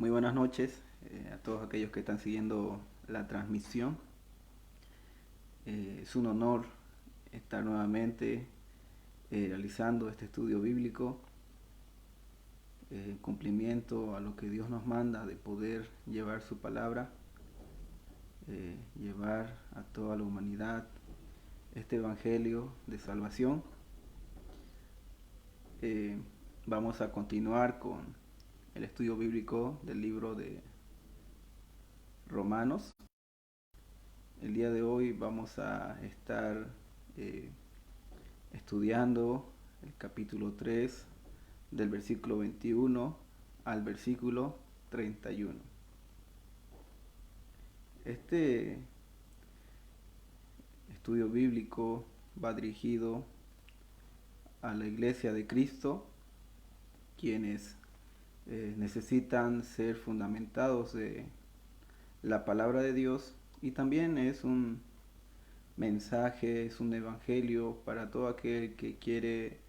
Muy buenas noches a todos aquellos que están siguiendo la transmisión. Es un honor estar nuevamente realizando este estudio bíblico en cumplimiento a lo que Dios nos manda de poder llevar su palabra, llevar a toda la humanidad este evangelio de salvación. Vamos a continuar con el estudio bíblico del libro de Romanos. El día de hoy vamos a estar eh, estudiando el capítulo 3 del versículo 21 al versículo 31. Este estudio bíblico va dirigido a la iglesia de Cristo, quienes necesitan ser fundamentados de la palabra de Dios, y también es un mensaje, es un evangelio para todo aquel que quiere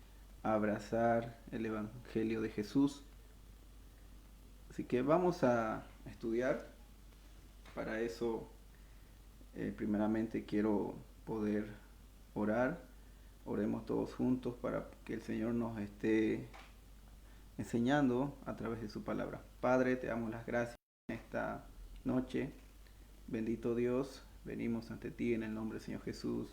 abrazar el evangelio de Jesús. Así que vamos a estudiar. Para eso, primeramente quiero poder orar. Oremos todos juntos para que el Señor nos esté enseñando a través de su palabra. Padre, te damos las gracias en esta noche. Bendito Dios, venimos ante ti en el nombre del Señor Jesús,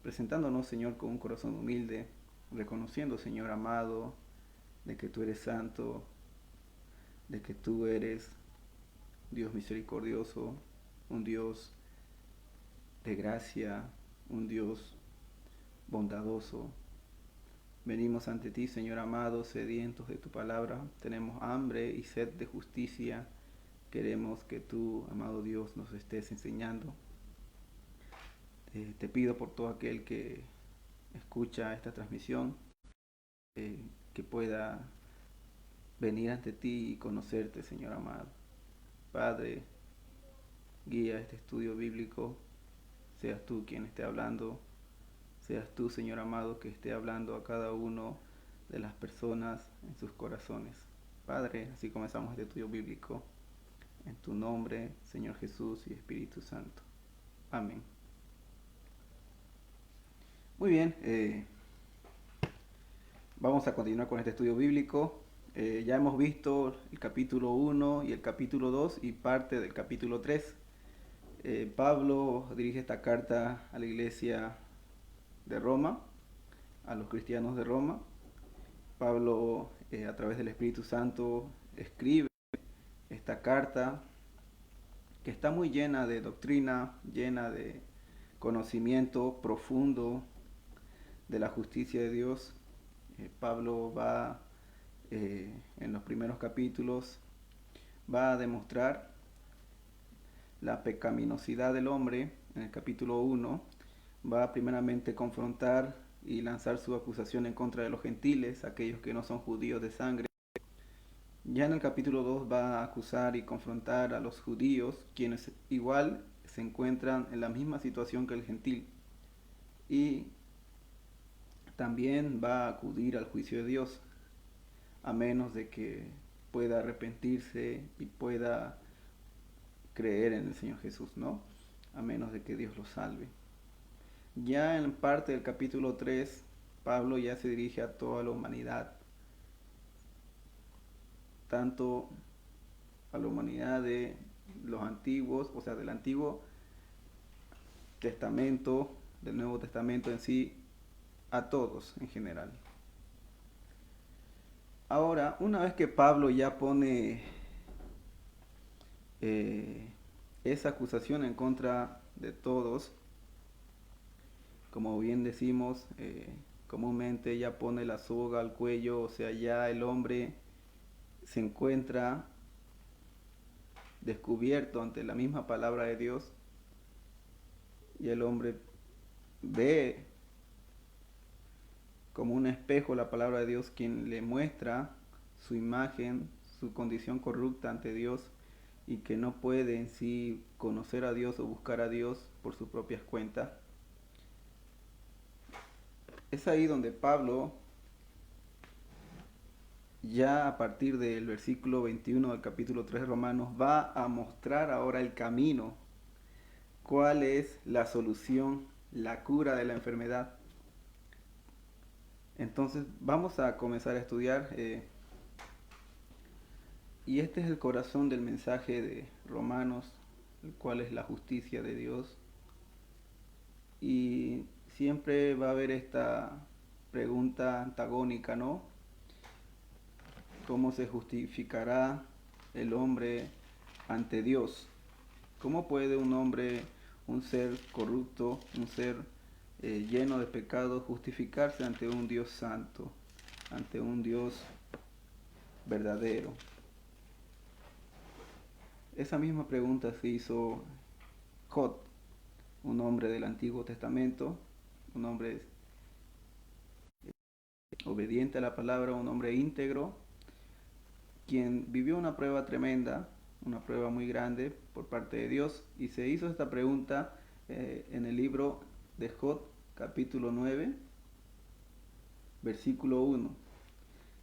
presentándonos, Señor, con un corazón humilde, reconociendo, Señor amado, de que tú eres santo, de que tú eres Dios misericordioso, un Dios de gracia, un Dios bondadoso. Venimos ante ti, Señor amado, sedientos de tu palabra. Tenemos hambre y sed de justicia. Queremos que tú, amado Dios, nos estés enseñando. Te pido por todo aquel que escucha esta transmisión, que pueda venir ante ti y conocerte, Señor amado. Padre, guía este estudio bíblico. Seas tú quien esté hablando. Seas tú, Señor amado, que esté hablando a cada uno de las personas en sus corazones. Padre, así comenzamos este estudio bíblico. En tu nombre, Señor Jesús y Espíritu Santo. Amén. Muy bien, vamos a continuar con este estudio bíblico. Ya hemos visto el capítulo 1 y el capítulo 2 y parte del capítulo 3. Pablo dirige esta carta a la iglesia de Roma, a los cristianos de Roma. Pablo, a través del Espíritu Santo, escribe esta carta que está muy llena de doctrina, llena de conocimiento profundo de la justicia de Dios. Pablo va, en los primeros capítulos, va a demostrar la pecaminosidad del hombre. En el capítulo 1 va a primeramente confrontar y lanzar su acusación en contra de los gentiles, aquellos que no son judíos de sangre. Ya en el capítulo 2 va a acusar y confrontar a los judíos, quienes igual se encuentran en la misma situación que el gentil. Y también va a acudir al juicio de Dios, a menos de que pueda arrepentirse y pueda creer en el Señor Jesús, ¿no? A menos de que Dios lo salve. Ya en parte del capítulo 3, Pablo ya se dirige a toda la humanidad, tanto a la humanidad de los antiguos, o sea, del Antiguo Testamento, del Nuevo Testamento en sí, a todos en general. Ahora, una vez que Pablo ya pone eh, esa acusación en contra de todos, como bien decimos, comúnmente ya pone la soga al cuello, o sea, ya el hombre se encuentra descubierto ante la misma palabra de Dios, y el hombre ve como un espejo la palabra de Dios, quien le muestra su imagen, su condición corrupta ante Dios, y que no puede en sí conocer a Dios o buscar a Dios por sus propias cuentas. Es ahí donde Pablo ya a partir del versículo 21 del capítulo 3 de Romanos, va a mostrar ahora el camino, cuál es la solución, la cura de la enfermedad. Entonces vamos a comenzar a estudiar, y este es el corazón del mensaje de Romanos, el cual es la justicia de Dios. Y siempre va a haber esta pregunta antagónica, ¿no? ¿Cómo se justificará el hombre ante Dios? ¿Cómo puede un hombre, un ser corrupto, un ser lleno de pecado, justificarse ante un Dios santo, ante un Dios verdadero? Esa misma pregunta se hizo Job, un hombre del Antiguo Testamento, un hombre obediente a la palabra, un hombre íntegro, quien vivió una prueba tremenda, una prueba muy grande por parte de Dios, y se hizo esta pregunta en el libro de Job, capítulo 9, versículo 1.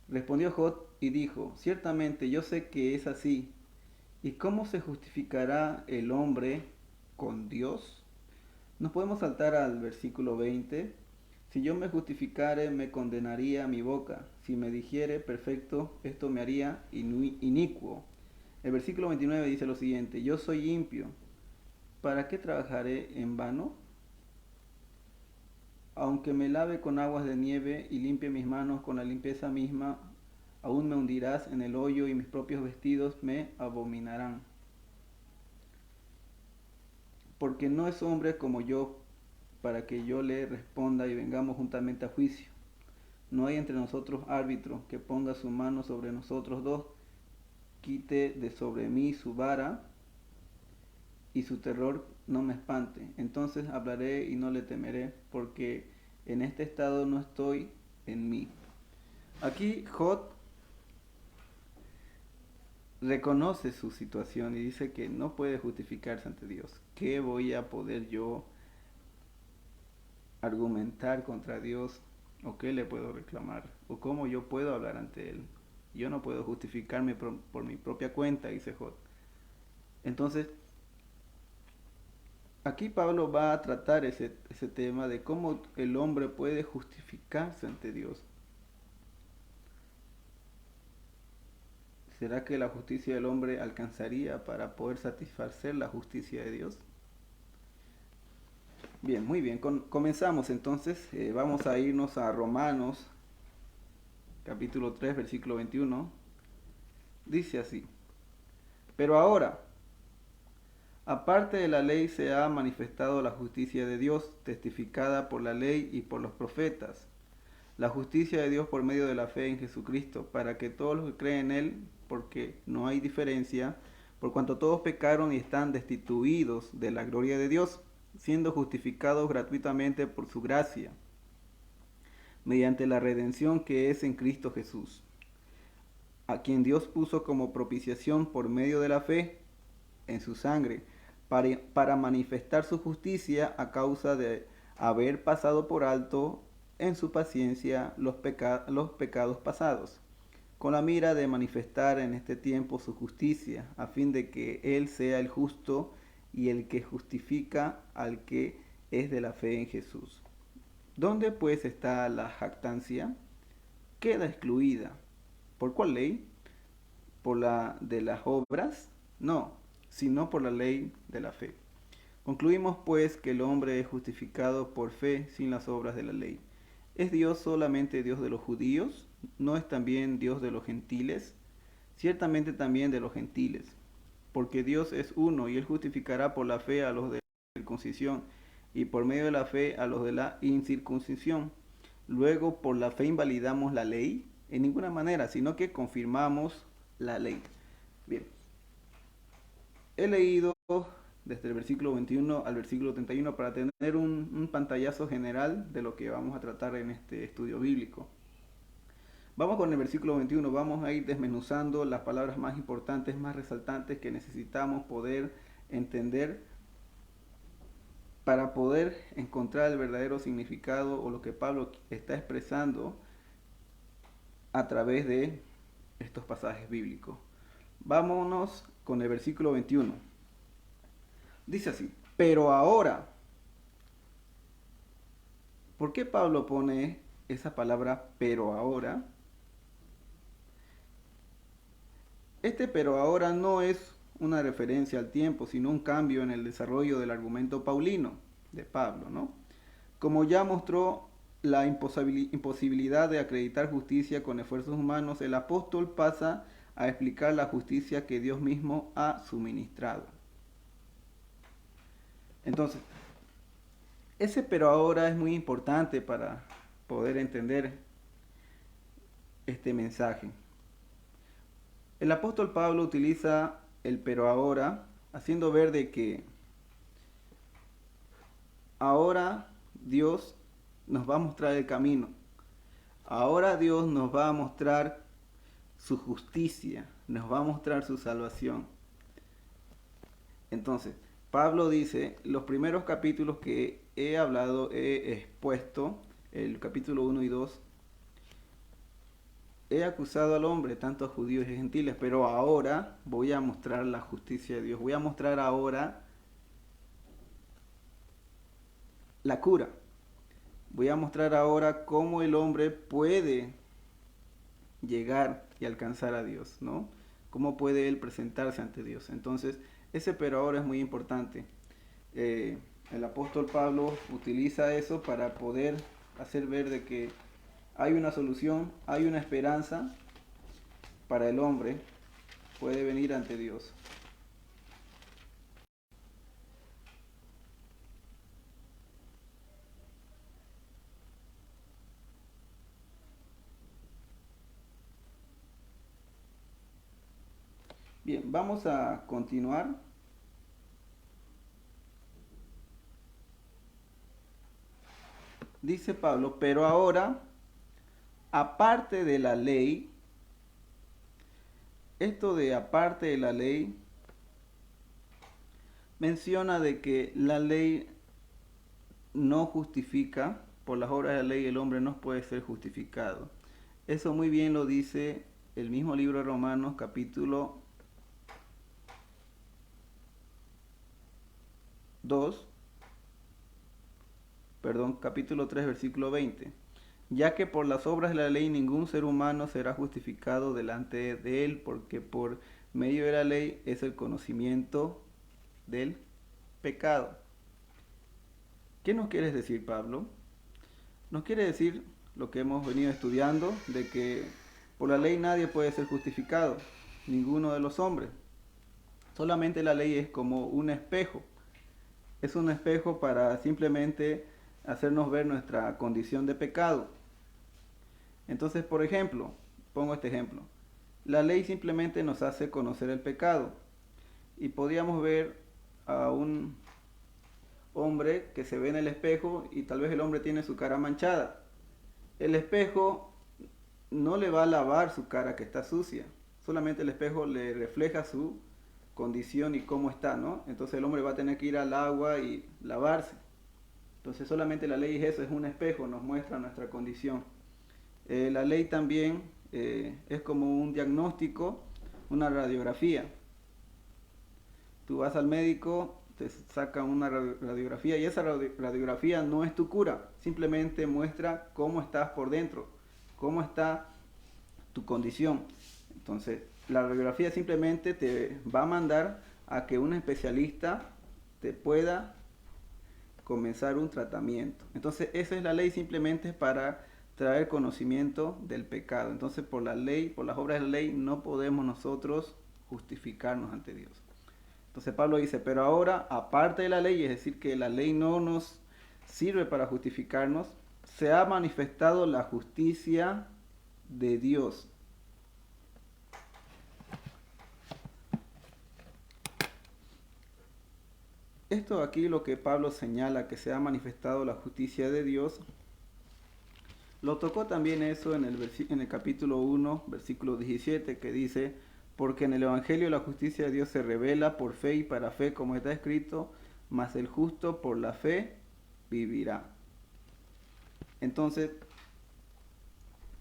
Respondió Job y dijo: ciertamente yo sé que es así. ¿Y cómo se justificará el hombre con Dios? Nos podemos saltar al versículo 20. Si yo me justificare, me condenaría mi boca. Si me dijere perfecto, esto me haría inicuo. El versículo 29 dice lo siguiente: yo soy impío, ¿para qué trabajaré en vano? Aunque me lave con aguas de nieve y limpie mis manos con la limpieza misma, aún me hundirás en el hoyo y mis propios vestidos me abominarán. Porque no es hombre como yo para que yo le responda y vengamos juntamente a juicio. No hay entre nosotros árbitro que ponga su mano sobre nosotros dos, quite de sobre mí su vara y su terror no me espante. Entonces hablaré y no le temeré, porque en este estado no estoy en mí. Aquí Job reconoce su situación y dice que no puede justificarse ante Dios. ¿Qué voy a poder yo argumentar contra Dios? ¿O qué le puedo reclamar? ¿O cómo yo puedo hablar ante Él? Yo no puedo justificarme por mi propia cuenta, dice Job. Entonces, aquí Pablo va a tratar ese tema de cómo el hombre puede justificarse ante Dios. ¿Será que la justicia del hombre alcanzaría para poder satisfacer la justicia de Dios? Bien, muy bien. Comenzamos entonces. Vamos a irnos a Romanos, capítulo 3, versículo 21. Dice así: pero ahora, aparte de la ley se ha manifestado la justicia de Dios, testificada por la ley y por los profetas. La justicia de Dios por medio de la fe en Jesucristo, para que todos los que creen en Él, porque no hay diferencia, por cuanto todos pecaron y están destituidos de la gloria de Dios, siendo justificados gratuitamente por su gracia, mediante la redención que es en Cristo Jesús, a quien Dios puso como propiciación por medio de la fe en su sangre, para manifestar su justicia a causa de haber pasado por alto en su paciencia los pecados pasados, con la mira de manifestar en este tiempo su justicia, a fin de que Él sea el justo y el que justifica al que es de la fe en Jesús. ¿Dónde pues está la jactancia? Queda excluida. ¿Por cuál ley? ¿Por la de las obras? No, sino por la ley de la fe. Concluimos pues que el hombre es justificado por fe sin las obras de la ley. ¿Es Dios solamente Dios de los judíos? ¿No es también Dios de los gentiles? Ciertamente también de los gentiles, porque Dios es uno y Él justificará por la fe a los de la circuncisión y por medio de la fe a los de la incircuncisión. Luego, ¿por la fe invalidamos la ley? En ninguna manera, sino que confirmamos la ley. Bien, he leído desde el versículo 21 al versículo 31 para tener un pantallazo general de lo que vamos a tratar en este estudio bíblico. Vamos con el versículo 21, vamos a ir desmenuzando las palabras más importantes, más resaltantes que necesitamos poder entender para poder encontrar el verdadero significado o lo que Pablo está expresando a través de estos pasajes bíblicos. Vámonos con el versículo 21. Dice así, pero ahora, ¿por qué Pablo pone esa palabra pero ahora? Este pero ahora no es una referencia al tiempo, sino un cambio en el desarrollo del argumento paulino de Pablo, ¿no? Como ya mostró la imposibilidad de acreditar justicia con esfuerzos humanos, el apóstol pasa a explicar la justicia que Dios mismo ha suministrado. Entonces, ese pero ahora es muy importante para poder entender este mensaje. El apóstol Pablo utiliza el pero ahora, haciendo ver de que ahora Dios nos va a mostrar el camino. Ahora Dios nos va a mostrar su justicia, nos va a mostrar su salvación. Entonces, Pablo dice, los primeros capítulos que he hablado, he expuesto, el capítulo 1 y 2, he acusado al hombre, tanto a judíos y gentiles, pero ahora voy a mostrar la justicia de Dios, voy a mostrar ahora la cura. Voy a mostrar ahora cómo el hombre puede llegar y alcanzar a Dios, ¿no? Cómo puede él presentarse ante Dios. Entonces, ese pero ahora es muy importante. El apóstol Pablo utiliza eso para poder hacer ver de que hay una solución, hay una esperanza para el hombre, puede venir ante Dios. Bien, vamos a continuar. Dice Pablo, pero ahora, aparte de la ley, esto de aparte de la ley, menciona de que la ley no justifica, por las obras de la ley el hombre no puede ser justificado. Eso muy bien lo dice el mismo libro de Romanos, capítulo capítulo 3, versículo 20. Ya que por las obras de la ley ningún ser humano será justificado delante de él, porque por medio de la ley es el conocimiento del pecado. ¿Qué nos quiere decir Pablo? Nos quiere decir lo que hemos venido estudiando, de que por la ley nadie puede ser justificado, ninguno de los hombres. Solamente la ley es como un espejo. Es un espejo para simplemente hacernos ver nuestra condición de pecado. Entonces, por ejemplo, pongo este ejemplo. La ley simplemente nos hace conocer el pecado. Y podríamos ver a un hombre que se ve en el espejo y tal vez el hombre tiene su cara manchada. El espejo no le va a lavar su cara que está sucia. Solamente el espejo le refleja su condición y cómo está, ¿no? Entonces el hombre va a tener que ir al agua y lavarse. Entonces solamente la ley es eso, es un espejo, nos muestra nuestra condición. La ley también es como un diagnóstico, una radiografía. Tú vas al médico, te saca una radiografía y esa radiografía no es tu cura, simplemente muestra cómo estás por dentro, cómo está tu condición. Entonces, la radiografía simplemente te va a mandar a que un especialista te pueda comenzar un tratamiento. Entonces, esa es la ley simplemente para traer conocimiento del pecado. Entonces, por la ley, por las obras de la ley, no podemos nosotros justificarnos ante Dios. Entonces Pablo dice, pero ahora, aparte de la ley, es decir, que la ley no nos sirve para justificarnos, se ha manifestado la justicia de Dios. Esto aquí lo que Pablo señala, que se ha manifestado la justicia de Dios, lo tocó también eso en el capítulo 1, versículo 17, que dice, porque en el Evangelio la justicia de Dios se revela por fe y para fe, como está escrito, mas el justo por la fe vivirá. Entonces,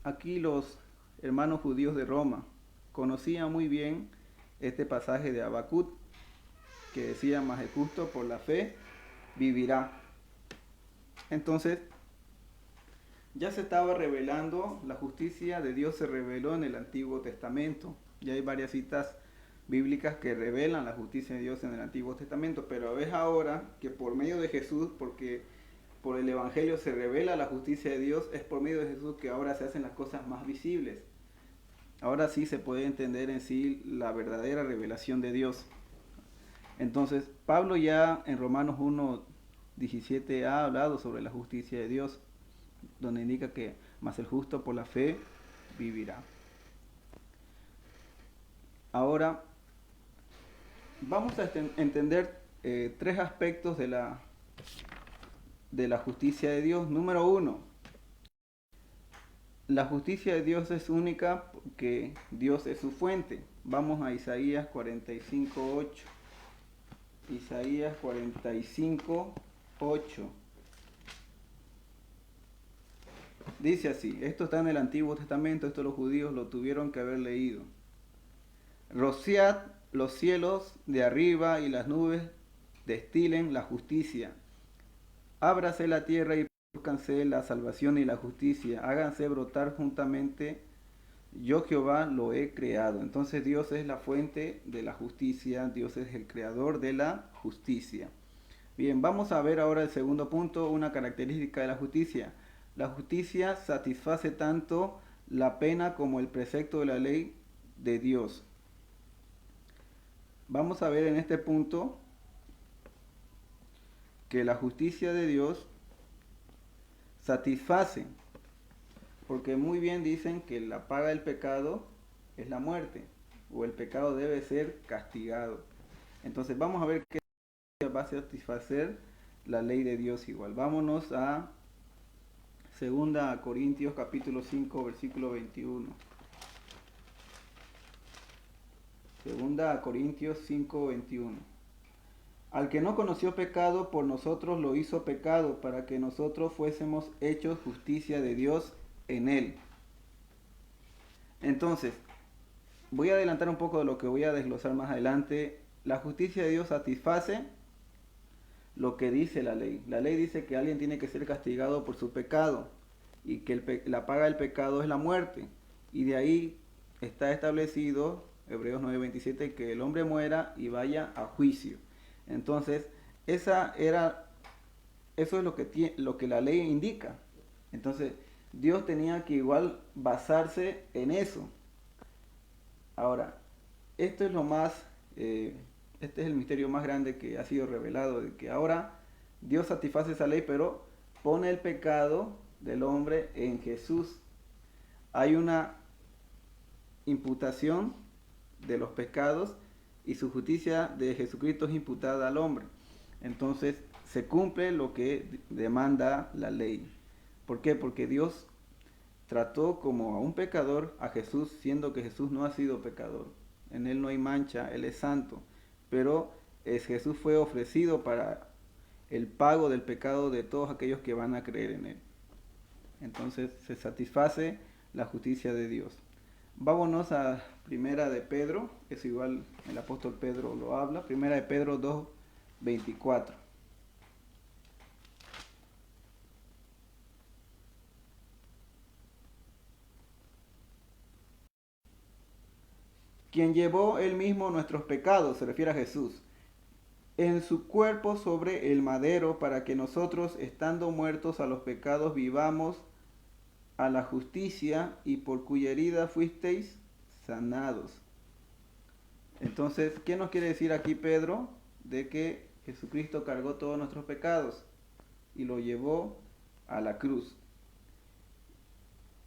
aquí los hermanos judíos de Roma conocía muy bien este pasaje de Habacuc que decía: mas el justo por la fe vivirá. Entonces, ya se estaba revelando, la justicia de Dios se reveló en el Antiguo Testamento. Ya hay varias citas bíblicas que revelan la justicia de Dios en el Antiguo Testamento, pero ves ahora que por medio de Jesús, porque por el Evangelio se revela la justicia de Dios, es por medio de Jesús que ahora se hacen las cosas más visibles. Ahora sí se puede entender en sí la verdadera revelación de Dios. Entonces, Pablo ya en Romanos 1:17 ha hablado sobre la justicia de Dios, donde indica que más el justo por la fe vivirá. Ahora vamos a entender tres aspectos de la justicia de Dios. Número 1, la justicia de Dios es única porque Dios es su fuente. Vamos a Isaías 45:8. Isaías 45:8. Dice así, esto está en el Antiguo Testamento, esto los judíos lo tuvieron que haber leído. Rociad los cielos de arriba y las nubes destilen la justicia. Ábrase la tierra y búscanse la salvación y la justicia. Háganse brotar juntamente. Yo Jehová lo he creado. Entonces Dios es la fuente de la justicia. Dios es el creador de la justicia. Bien, vamos a ver ahora el segundo punto, una característica de la justicia. La justicia satisface tanto la pena como el precepto de la ley de Dios. Vamos a ver en este punto que la justicia de Dios satisface, porque muy bien dicen que la paga del pecado es la muerte, o el pecado debe ser castigado. Entonces vamos a ver qué va a satisfacer la ley de Dios igual. Vámonos a 2 Corintios capítulo 5 versículo 21. 2 Corintios 5, 21. Al que no conoció pecado, por nosotros lo hizo pecado, para que nosotros fuésemos hechos justicia de Dios en él. Entonces, voy a adelantar un poco de lo que voy a desglosar más adelante. La justicia de Dios satisface lo que dice la ley. La ley dice que alguien tiene que ser castigado por su pecado y que la paga del pecado es la muerte. Y de ahí está establecido, Hebreos 9:27, que el hombre muera y vaya a juicio. Entonces, eso es lo que la ley indica. Entonces, Dios tenía que igual basarse en eso. Ahora, esto es este es el misterio más grande que ha sido revelado, de que ahora Dios satisface esa ley, pero pone el pecado del hombre en Jesús. Hay una imputación de los pecados y su justicia de Jesucristo es imputada al hombre. Entonces se cumple lo que demanda la ley. ¿Por qué? Porque Dios trató como a un pecador a Jesús, siendo que Jesús no ha sido pecador. En él no hay mancha, él es santo. Pero Jesús fue ofrecido para el pago del pecado de todos aquellos que van a creer en él. Entonces se satisface la justicia de Dios. Vámonos a Primera de Pedro, es igual el apóstol Pedro lo habla, Primera de Pedro 2:24. Quien llevó él mismo nuestros pecados, se refiere a Jesús, en su cuerpo sobre el madero, para que nosotros, estando muertos a los pecados, vivamos a la justicia, y por cuya herida fuisteis sanados. Entonces, ¿qué nos quiere decir aquí Pedro? De que Jesucristo cargó todos nuestros pecados y lo llevó a la cruz,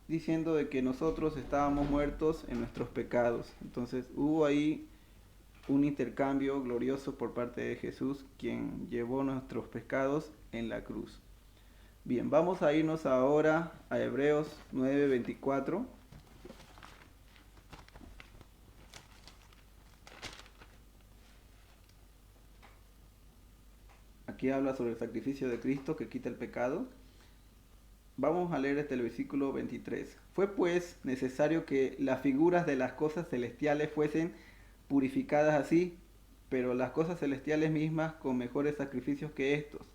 diciendo de que nosotros estábamos muertos en nuestros pecados. Entonces hubo ahí un intercambio glorioso por parte de Jesús, quien llevó nuestros pecados en la cruz. Bien, vamos a irnos ahora a Hebreos 9:24. Aquí habla sobre el sacrificio de Cristo que quita el pecado. Vamos a leer el versículo 23. Fue pues necesario que las figuras de las cosas celestiales fuesen purificadas así, pero las cosas celestiales mismas con mejores sacrificios que estos.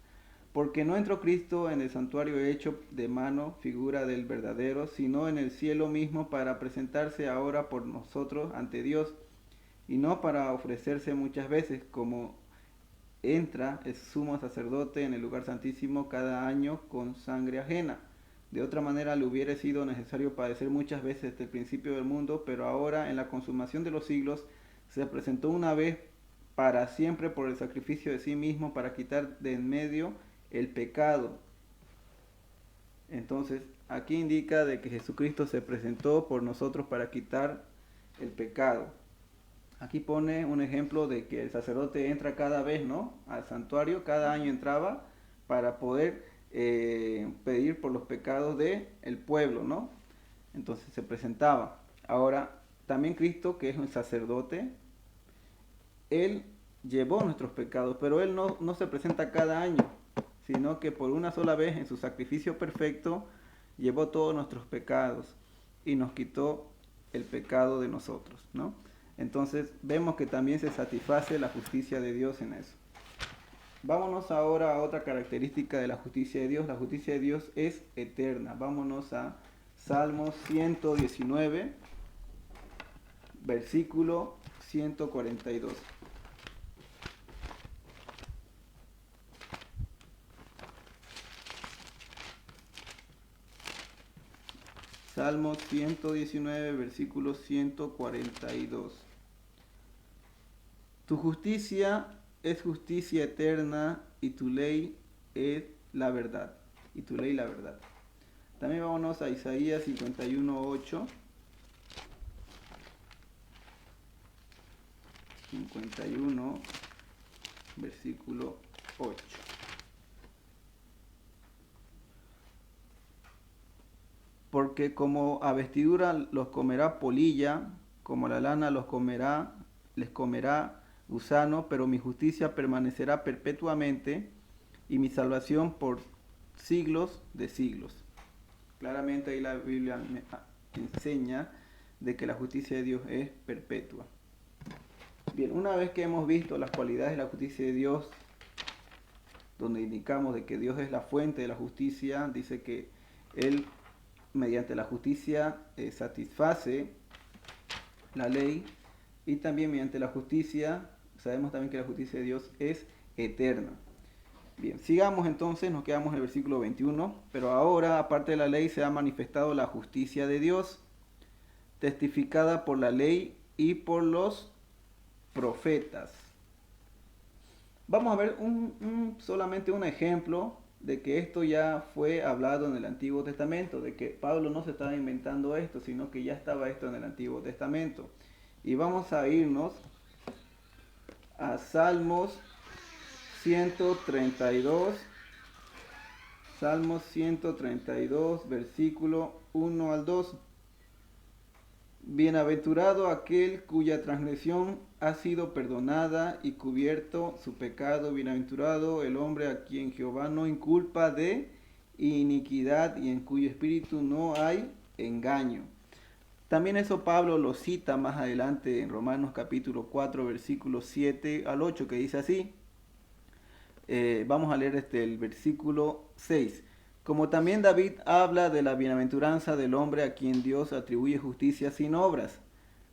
Porque no entró Cristo en el santuario hecho de mano, figura del verdadero, sino en el cielo mismo para presentarse ahora por nosotros ante Dios, y no para ofrecerse muchas veces, como entra el sumo sacerdote en el lugar santísimo cada año con sangre ajena. De otra manera le hubiera sido necesario padecer muchas veces desde el principio del mundo, pero ahora en la consumación de los siglos se presentó una vez para siempre por el sacrificio de sí mismo para quitar de en medio el pecado. Entonces aquí indica de que Jesucristo se presentó por nosotros para quitar el pecado. Aquí pone un ejemplo de que el sacerdote entra cada vez, ¿no?, al santuario, cada año entraba para poder pedir por los pecados del pueblo, ¿no? Entonces se presentaba. Ahora, también Cristo, que es un sacerdote, Él llevó nuestros pecados, pero Él no se presenta cada año, sino que por una sola vez en su sacrificio perfecto llevó todos nuestros pecados y nos quitó el pecado de nosotros, ¿no? Entonces vemos que también se satisface la justicia de Dios en eso. Vámonos ahora a otra característica de la justicia de Dios. La justicia de Dios es eterna. Vámonos a Salmos 119, versículo 142. Salmos 119, versículo 142. Tu justicia es justicia eterna y tu ley es la verdad. Y tu ley la verdad. También vámonos a Isaías 51:8. 51, versículo 8. Porque como a vestidura los comerá polilla, como la lana les comerá gusano, pero mi justicia permanecerá perpetuamente y mi salvación por siglos de siglos. Claramente ahí la Biblia enseña de que la justicia de Dios es perpetua. Bien, una vez que hemos visto las cualidades de la justicia de Dios, donde indicamos de que Dios es la fuente de la justicia, dice que Él mediante la justicia satisface la ley, y también mediante la justicia, sabemos también que la justicia de Dios es eterna. Bien, sigamos entonces, nos quedamos en el versículo 21, pero ahora, aparte de la ley, se ha manifestado la justicia de Dios, testificada por la ley y por los profetas. Vamos a ver solamente un ejemplo de que esto ya fue hablado en el Antiguo Testamento, de que Pablo no se estaba inventando esto, sino que ya estaba esto en el Antiguo Testamento. Y vamos a irnos a Salmos 132, Salmos 132, versículo 1 al 2. Bienaventurado aquel cuya transgresión ha sido perdonada y cubierto su pecado. Bienaventurado el hombre a quien Jehová no inculpa de iniquidad y en cuyo espíritu no hay engaño. También eso Pablo lo cita más adelante en Romanos capítulo 4, versículos 7 al 8, que dice así. Vamos a leer el versículo 6. Como también David habla de la bienaventuranza del hombre a quien Dios atribuye justicia sin obras,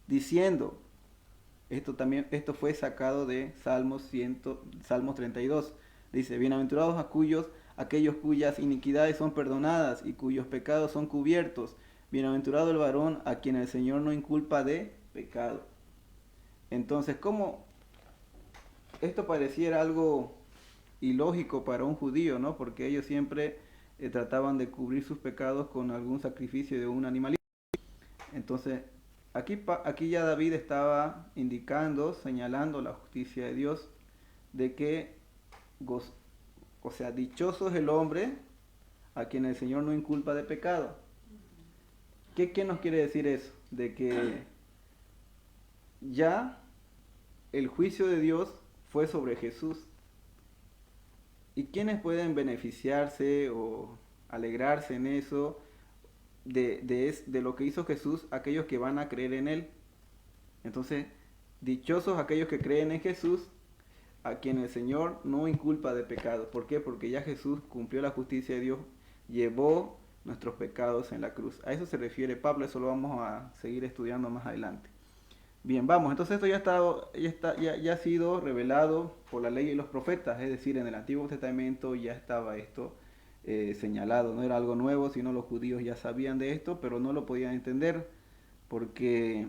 diciendo, esto fue sacado de Salmos 32, dice, bienaventurados aquellos cuyas iniquidades son perdonadas y cuyos pecados son cubiertos, bienaventurado el varón a quien el Señor no inculpa de pecado. Entonces, ¿cómo esto pareciera algo ilógico para un judío, ¿no? Porque ellos siempre trataban de cubrir sus pecados con algún sacrificio de un animalito. Entonces, aquí ya David estaba indicando, señalando la justicia de Dios, de que, dichoso es el hombre a quien el Señor no inculpa de pecado. ¿Qué nos quiere decir eso? De que ya el juicio de Dios fue sobre Jesús. ¿Y quiénes pueden beneficiarse o alegrarse en eso, de lo que hizo Jesús, aquellos que van a creer en Él. Entonces, dichosos aquellos que creen en Jesús, a quien el Señor no inculpa de pecado. ¿Por qué? Porque ya Jesús cumplió la justicia de Dios, llevó nuestros pecados en la cruz. A eso se refiere Pablo, eso lo vamos a seguir estudiando más adelante. Bien, vamos, entonces esto ya ha sido revelado por la ley y los profetas, es decir, en el Antiguo Testamento ya estaba esto señalado, no era algo nuevo, sino los judíos ya sabían de esto, pero no lo podían entender porque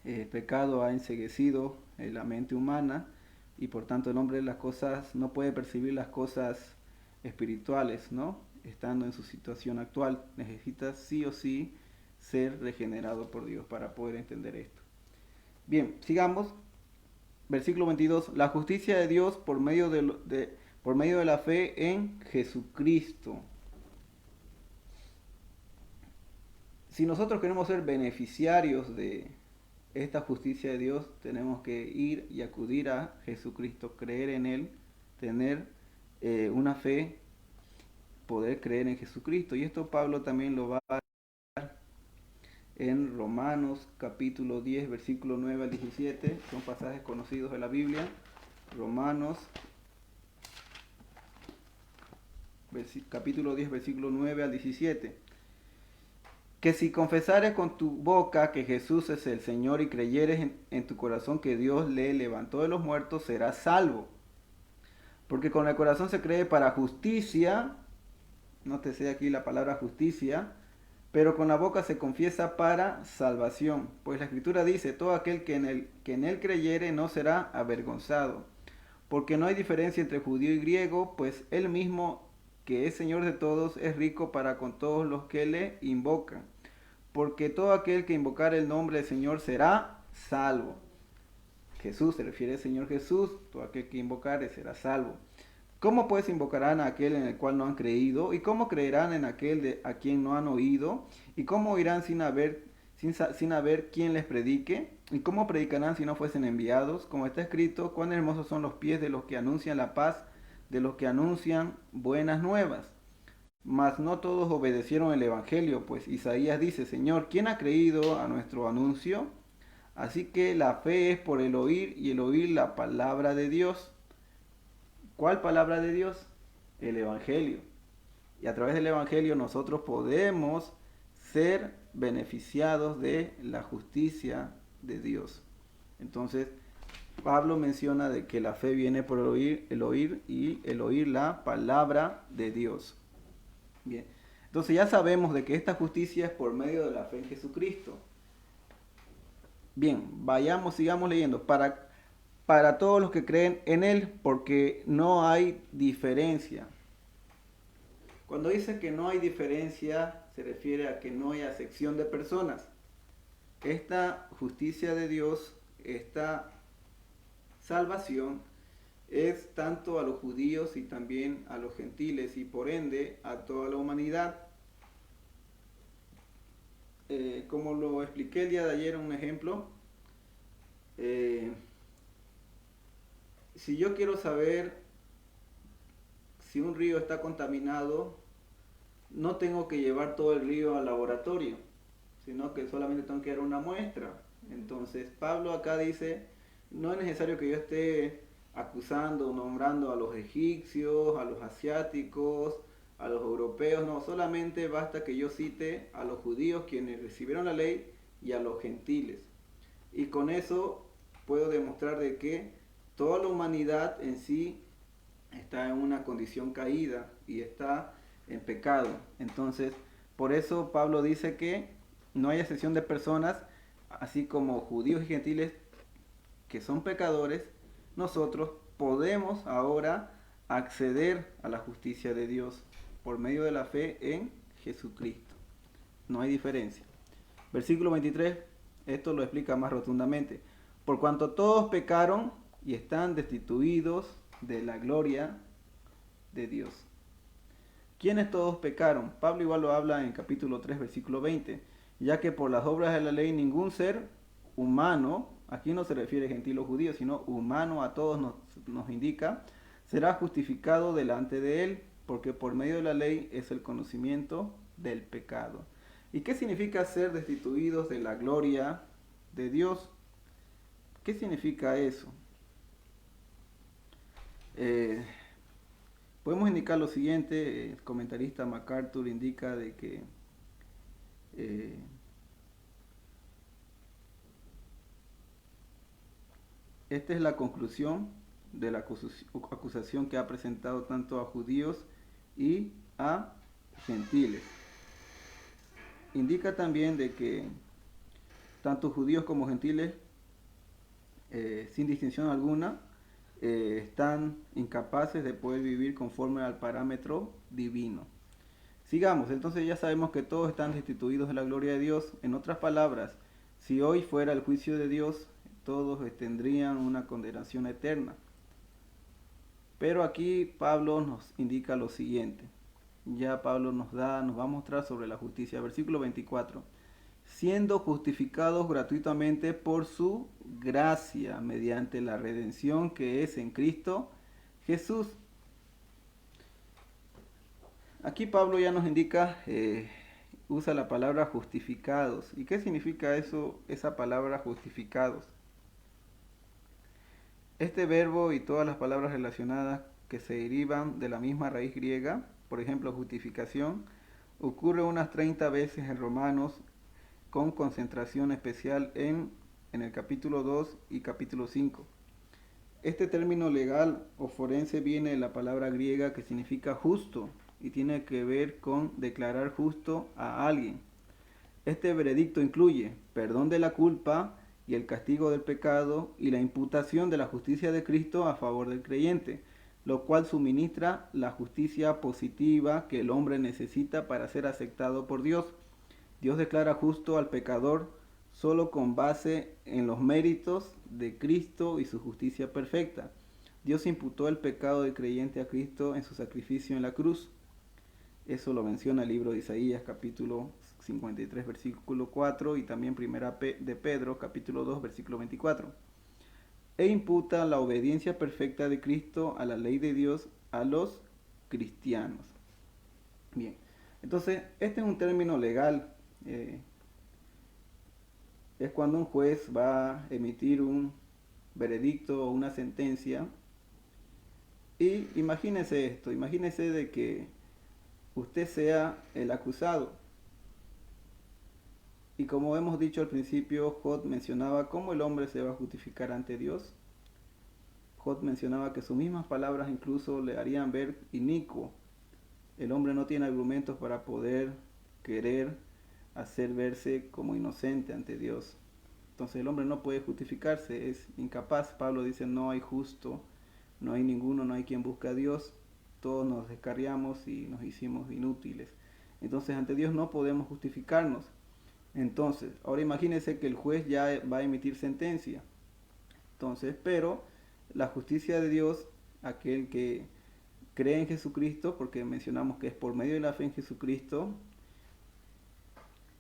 el pecado ha enceguecido la mente humana y por tanto el hombre las cosas no puede percibir las cosas espirituales, ¿no? Estando en su situación actual, necesita sí o sí ser regenerado por Dios para poder entender esto. Bien, sigamos. Versículo 22. La justicia de Dios por medio por medio de la fe en Jesucristo. Si nosotros queremos ser beneficiarios de esta justicia de Dios, tenemos que ir y acudir a Jesucristo, creer en Él, tener una fe, poder creer en Jesucristo. Y esto Pablo también lo va a dar en Romanos capítulo 10, versículo 9 al 17. Son pasajes conocidos de la Biblia. Romanos capítulo 10, versículo 9 al 17. Que si confesares con tu boca que Jesús es el Señor y creyeres en tu corazón que Dios le levantó de los muertos, serás salvo. Porque con el corazón se cree para justicia, nótese aquí la palabra justicia, pero con la boca se confiesa para salvación. Pues la Escritura dice, todo aquel que en él creyere no será avergonzado. Porque no hay diferencia entre judío y griego, pues él mismo, que es Señor de todos, es rico para con todos los que le invocan. Porque todo aquel que invocar el nombre del Señor será salvo. Jesús se refiere al Señor Jesús, todo aquel que invocare será salvo. ¿Cómo pues invocarán a aquel en el cual no han creído? ¿Y cómo creerán en aquel a quien no han oído? ¿Y cómo oirán sin haber quien les predique? ¿Y cómo predicarán si no fuesen enviados? Como está escrito, cuán hermosos son los pies de los que anuncian la paz, de los que anuncian buenas nuevas. Mas no todos obedecieron el Evangelio, pues Isaías dice, Señor, ¿quién ha creído a nuestro anuncio? Así que la fe es por el oír y el oír la palabra de Dios. ¿Cuál palabra de Dios? El Evangelio. Y a través del Evangelio nosotros podemos ser beneficiados de la justicia de Dios. Entonces, Pablo menciona de que la fe viene por el oír y el oír la palabra de Dios. Bien, entonces ya sabemos de que esta justicia es por medio de la fe en Jesucristo. Bien, sigamos leyendo. Para todos los que creen en Él, porque no hay diferencia. Cuando dice que no hay diferencia, se refiere a que no hay acepción de personas. Esta justicia de Dios, esta salvación, es tanto a los judíos y también a los gentiles y por ende a toda la humanidad. Como lo expliqué el día de ayer en un ejemplo, si yo quiero saber si un río está contaminado, no tengo que llevar todo el río al laboratorio, sino que solamente tengo que dar una muestra. Entonces Pablo acá dice, no es necesario que yo esté acusando, nombrando a los egipcios, a los asiáticos, a los europeos, no, solamente basta que yo cite a los judíos quienes recibieron la ley y a los gentiles. Y con eso puedo demostrar de que toda la humanidad en sí está en una condición caída y está en pecado. Entonces, por eso Pablo dice que no hay excepción de personas, así como judíos y gentiles que son pecadores, nosotros podemos ahora acceder a la justicia de Dios por medio de la fe en Jesucristo. No hay diferencia. Versículo 23, esto lo explica más rotundamente. Por cuanto todos pecaron y están destituidos de la gloria de Dios. ¿Quiénes todos pecaron? Pablo igual lo habla en capítulo 3, versículo 20. Ya que por las obras de la ley ningún ser humano, aquí no se refiere gentil o judío, sino humano, a todos nos indica, será justificado delante de él, porque por medio de la ley es el conocimiento del pecado. ¿Y qué significa ser destituidos de la gloria de Dios? ¿Qué significa eso? Podemos indicar lo siguiente. El comentarista MacArthur indica de que esta es la conclusión de la acusación que ha presentado tanto a judíos y a gentiles. Indica también de que tanto judíos como gentiles, sin distinción alguna, están incapaces de poder vivir conforme al parámetro divino. Sigamos, entonces ya sabemos que todos están destituidos de la gloria de Dios. En otras palabras, si hoy fuera el juicio de Dios, todos tendrían una condenación eterna. Pero aquí Pablo nos indica lo siguiente. Ya Pablo nos va a mostrar sobre la justicia. Versículo 24. Siendo justificados gratuitamente por su gracia, mediante la redención que es en Cristo Jesús. Aquí Pablo ya nos indica, usa la palabra justificados. ¿Y qué significa eso, esa palabra justificados? Este verbo y todas las palabras relacionadas que se derivan de la misma raíz griega, por ejemplo justificación, ocurre unas 30 veces en Romanos, con concentración especial en el capítulo 2 y capítulo 5. Este término legal o forense viene de la palabra griega que significa justo y tiene que ver con declarar justo a alguien. Este veredicto incluye perdón de la culpa y el castigo del pecado y la imputación de la justicia de Cristo a favor del creyente, lo cual suministra la justicia positiva que el hombre necesita para ser aceptado por Dios. Dios declara justo al pecador solo con base en los méritos de Cristo y su justicia perfecta. Dios imputó el pecado del creyente a Cristo en su sacrificio en la cruz. Eso lo menciona el libro de Isaías, capítulo 53, versículo 4, y también primera de Pedro, capítulo 2, versículo 24. E imputa la obediencia perfecta de Cristo a la ley de Dios a los cristianos. Bien, entonces este es un término legal. Es cuando un juez va a emitir un veredicto o una sentencia. Y imagínese esto, imagínese de que usted sea el acusado. Y como hemos dicho al principio, Job mencionaba cómo el hombre se va a justificar ante Dios. Job mencionaba que sus mismas palabras incluso le harían ver inicuo. El hombre no tiene argumentos para poder querer hacer verse como inocente ante Dios. Entonces el hombre no puede justificarse, es incapaz. Pablo dice, no hay justo, no hay ninguno, no hay quien busque a Dios. Todos nos descarriamos y nos hicimos inútiles. Entonces ante Dios no podemos justificarnos. Entonces, ahora imagínense que el juez ya va a emitir sentencia. Entonces, pero la justicia de Dios, aquel que cree en Jesucristo, porque mencionamos que es por medio de la fe en Jesucristo,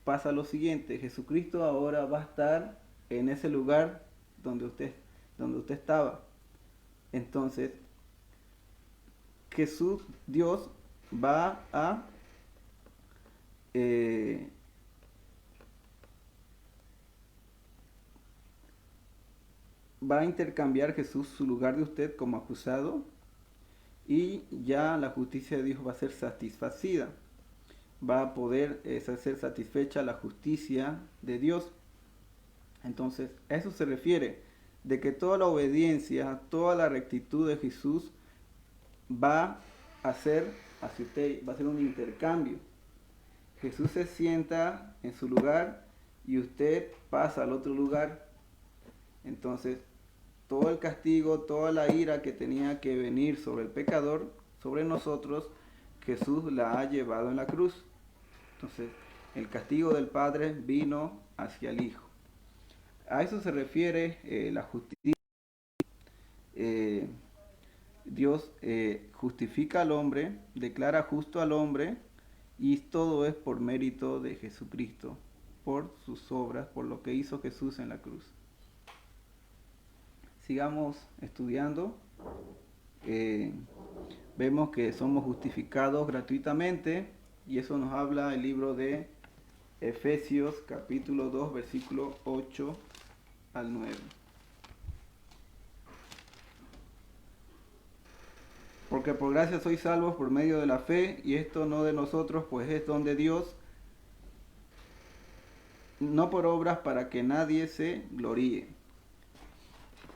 pasa lo siguiente: Jesucristo ahora va a estar en ese lugar donde usted estaba. Entonces, Jesús, Dios, va a intercambiar Jesús su lugar de usted como acusado, y ya la justicia de Dios va a ser satisfacida. Va a poder ser satisfecha la justicia de Dios. Entonces, a eso se refiere, de que toda la obediencia, toda la rectitud de Jesús va a ser hacia usted, va a ser un intercambio. Jesús se sienta en su lugar y usted pasa al otro lugar. Entonces, todo el castigo, toda la ira que tenía que venir sobre el pecador, sobre nosotros, Jesús la ha llevado en la cruz. Entonces, el castigo del Padre vino hacia el Hijo. A eso se refiere la justicia. Dios justifica al hombre, declara justo al hombre, y todo es por mérito de Jesucristo, por sus obras, por lo que hizo Jesús en la cruz. Sigamos estudiando. vemos que somos justificados gratuitamente, y eso nos habla el libro de Efesios capítulo 2, versículo 8 al 9. Porque por gracia sois salvos por medio de la fe, y esto no de nosotros, pues es don de Dios, no por obras para que nadie se gloríe.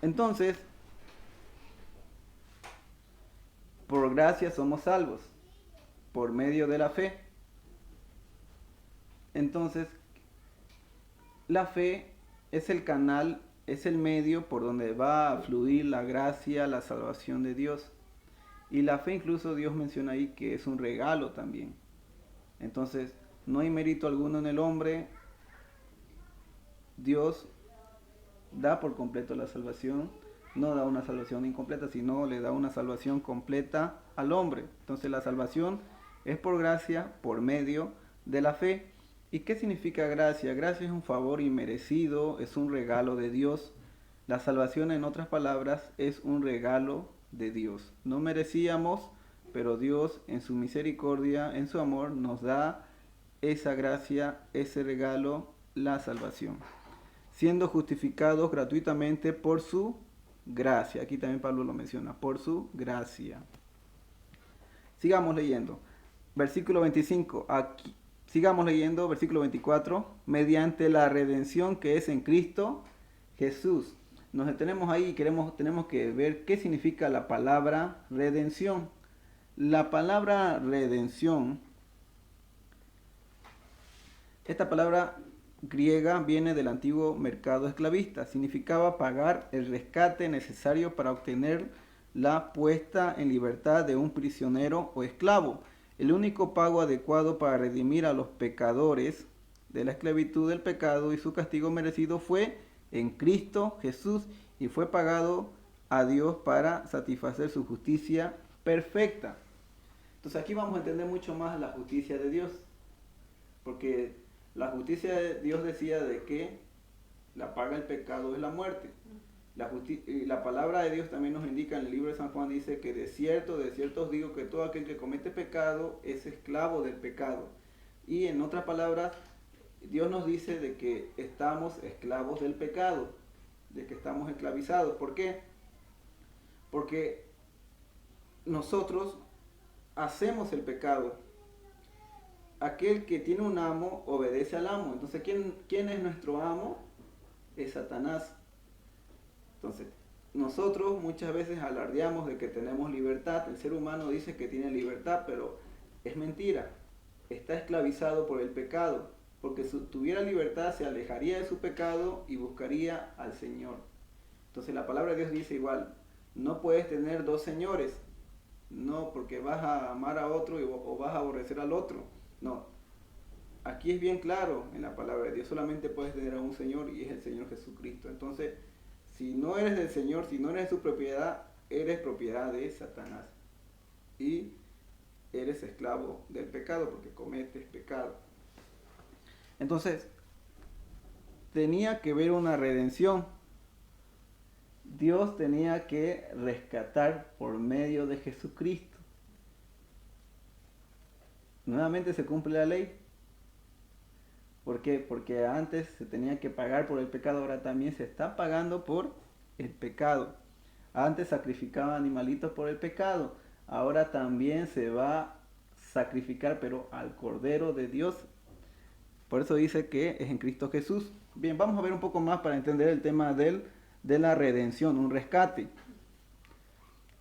Entonces, por gracia somos salvos, por medio de la fe. Entonces, la fe es el canal, es el medio por donde va a fluir la gracia, la salvación de Dios. Y la fe incluso Dios menciona ahí que es un regalo también. Entonces, no hay mérito alguno en el hombre. Dios da por completo la salvación, no da una salvación incompleta, sino le da una salvación completa al hombre. Entonces la salvación es por gracia, por medio de la fe. ¿Y qué significa gracia? Gracia es un favor inmerecido, es un regalo de Dios. La salvación, en otras palabras, es un regalo de Dios. No merecíamos, pero Dios en su misericordia, en su amor, nos da esa gracia, ese regalo, la salvación, siendo justificados gratuitamente por su gracia. Aquí también Pablo lo menciona, por su gracia. Sigamos leyendo. Versículo 25. Aquí, sigamos leyendo. Versículo 24. Mediante la redención que es en Cristo Jesús. Nos detenemos ahí y tenemos que ver qué significa la palabra redención. La palabra redención, esta palabra griega viene del antiguo mercado esclavista. Significaba pagar el rescate necesario para obtener la puesta en libertad de un prisionero o esclavo. El único pago adecuado para redimir a los pecadores de la esclavitud del pecado y su castigo merecido fue en Cristo Jesús, y fue pagado a Dios para satisfacer su justicia perfecta. Entonces aquí vamos a entender mucho más la justicia de Dios, porque la justicia de Dios decía de que la paga del pecado es la muerte. La palabra de Dios también nos indica en el libro de San Juan, dice que de cierto os digo que todo aquel que comete pecado es esclavo del pecado. Y en otras palabras, Dios nos dice de que estamos esclavos del pecado, de que estamos esclavizados. ¿Por qué? Porque nosotros hacemos el pecado. Aquel que tiene un amo obedece al amo. Entonces, ¿quién es nuestro amo? Es Satanás. Entonces, nosotros muchas veces alardeamos de que tenemos libertad. El ser humano dice que tiene libertad, pero es mentira. Está esclavizado por el pecado. Porque si tuviera libertad, se alejaría de su pecado y buscaría al Señor. Entonces, la palabra de Dios dice igual: no puedes tener dos señores. No, porque vas a amar a otro o vas a aborrecer al otro. No. Aquí es bien claro en la palabra de Dios. Solamente puedes tener a un Señor, y es el Señor Jesucristo. Entonces, si no eres del Señor, si no eres de su propiedad, eres propiedad de Satanás. Y eres esclavo del pecado porque cometes pecado. Entonces, tenía que haber una redención. Dios tenía que rescatar por medio de Jesucristo. Nuevamente se cumple la ley. ¿Por qué? Porque antes se tenía que pagar por el pecado, ahora también se está pagando por el pecado. Antes sacrificaban animalitos por el pecado, ahora también se va a sacrificar, pero al Cordero de Dios. Por eso dice que es en Cristo Jesús. Bien, vamos a ver un poco más para entender el tema de la redención, un rescate.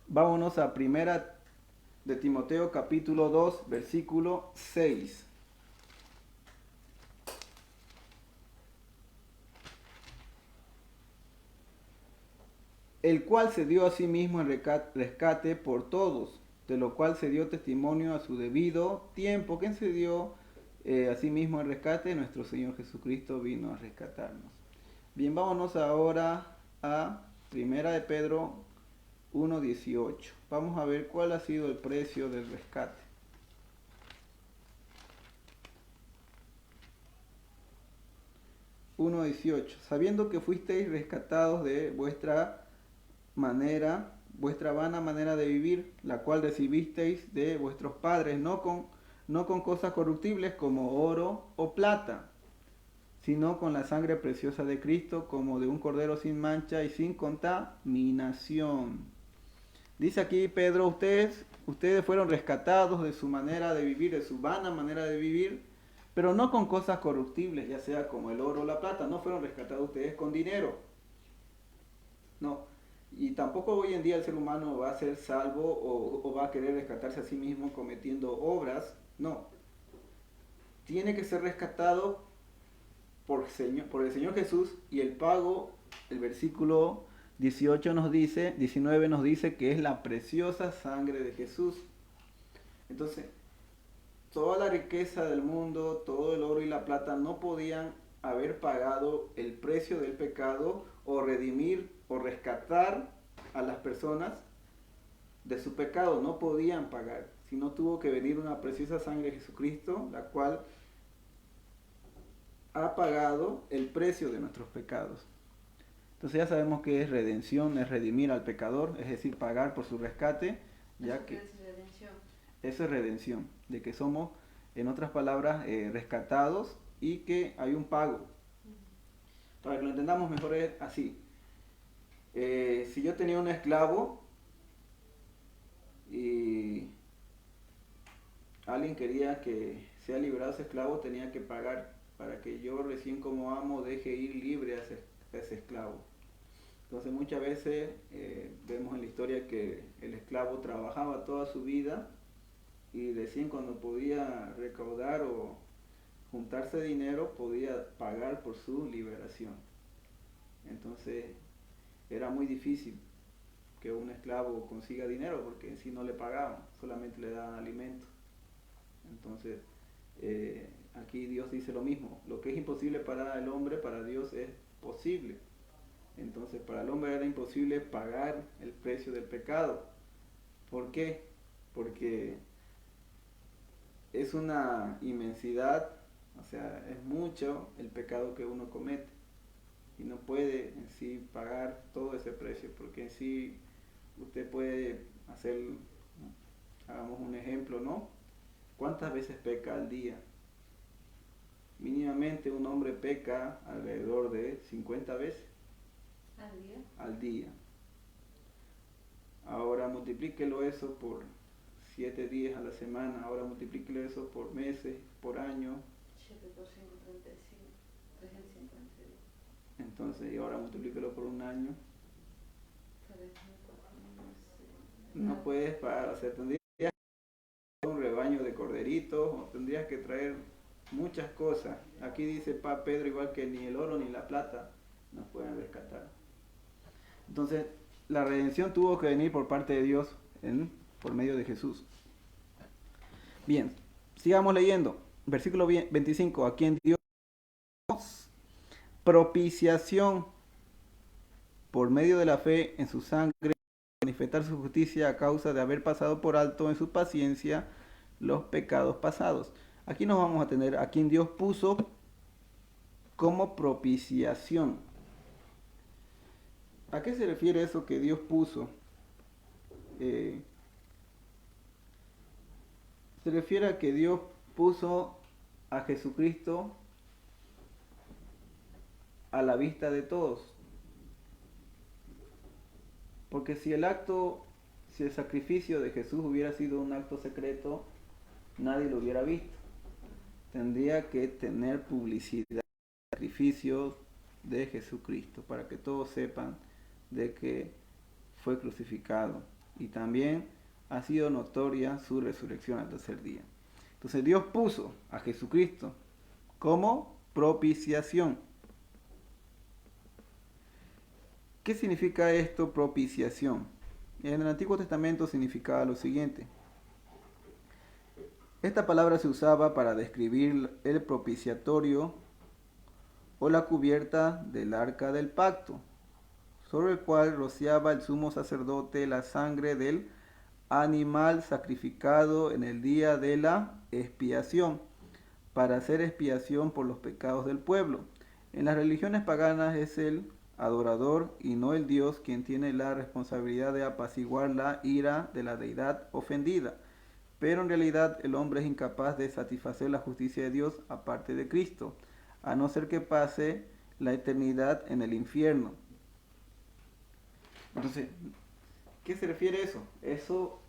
Vámonos a Primera de Timoteo capítulo 2, versículo 6. El cual se dio a sí mismo en rescate por todos, de lo cual se dio testimonio a su debido tiempo. ¿Quién se dio a sí mismo en rescate? Nuestro Señor Jesucristo vino a rescatarnos. Bien, vámonos ahora a Primera de Pedro 1:18. Vamos a ver cuál ha sido el precio del rescate. 1:18. Sabiendo que fuisteis rescatados de vuestra manera vuestra vana manera de vivir, la cual recibisteis de vuestros padres, no con cosas corruptibles como oro o plata, sino con la sangre preciosa de Cristo, como de un cordero sin mancha y sin contaminación. Dice aquí Pedro, ustedes fueron rescatados de su manera de vivir, de su vana manera de vivir, pero no con cosas corruptibles, ya sea como el oro o la plata. No fueron rescatados ustedes con dinero. No. Y tampoco hoy en día el ser humano va a ser salvo o va a querer rescatarse a sí mismo cometiendo obras. No. Tiene que ser rescatado por el Señor Jesús, y el pago, el versículo 19 nos dice que es la preciosa sangre de Jesús. Entonces, toda la riqueza del mundo, todo el oro y la plata no podían haber pagado el precio del pecado o redimir o rescatar a las personas de su pecado. No podían pagar, sino tuvo que venir una preciosa sangre de Jesucristo, la cual ha pagado el precio de nuestros pecados. Entonces ya sabemos que es redención, es redimir al pecador, es decir, pagar por su rescate, ya que eso es redención, de que somos, en otras palabras, rescatados y que hay un pago. Para que lo entendamos mejor es así. Si yo tenía un esclavo y alguien quería que sea liberado ese esclavo, tenía que pagar para que yo recién como amo deje ir libre a ese esclavo. Entonces muchas veces vemos en la historia que el esclavo trabajaba toda su vida y recién cuando podía recaudar o juntarse dinero podía pagar por su liberación. Entonces era muy difícil que un esclavo consiga dinero porque en sí no le pagaban, solamente le daban alimento. Entonces aquí Dios dice lo mismo, lo que es imposible para el hombre, para Dios es posible. Entonces para el hombre era imposible pagar el precio del pecado. ¿Por qué? Porque es una inmensidad, o sea, es mucho el pecado que uno comete y no puede en sí pagar todo ese precio, porque en sí usted puede hacer, hagamos un ejemplo, ¿no? ¿Cuántas veces peca al día? Mínimamente un hombre peca alrededor de 50 veces al día. Ahora multiplíquelo eso por 7 días a la semana, ahora multiplíquelo eso por meses, por año. 7 por 5, 35, 352. Entonces, y ahora multiplíquelo por un año. No puedes pagar, o sea, tendrías que traer un rebaño de corderitos, o tendrías que traer muchas cosas. Aquí dice Pedro, igual que ni el oro ni la plata nos pueden rescatar. Entonces, la redención tuvo que venir por parte de Dios por medio de Jesús. Bien, sigamos leyendo. Versículo 25. A quien Dios propiciación por medio de la fe en su sangre, manifestar su justicia a causa de haber pasado por alto en su paciencia los pecados pasados. Aquí nos vamos a tener a quien Dios puso como propiciación. ¿A qué se refiere eso que Dios puso? Se refiere a que Dios puso a Jesucristo a la vista de todos. Porque si el sacrificio de Jesús hubiera sido un acto secreto, nadie lo hubiera visto. Tendría que tener publicidad del sacrificio de Jesucristo para que todos sepan de que fue crucificado, y también ha sido notoria su resurrección al tercer día. Entonces Dios puso a Jesucristo como propiciación. ¿Qué significa esto, propiciación? En el Antiguo Testamento significaba lo siguiente. Esta palabra se usaba para describir el propiciatorio o la cubierta del arca del pacto, sobre el cual rociaba el sumo sacerdote la sangre del animal sacrificado en el día de la expiación, para hacer expiación por los pecados del pueblo. En las religiones paganas es el adorador y no el Dios, quien tiene la responsabilidad de apaciguar la ira de la deidad ofendida. Pero en realidad el hombre es incapaz de satisfacer la justicia de Dios aparte de Cristo, a no ser que pase la eternidad en el infierno. Entonces, ¿qué se refiere a eso? Eso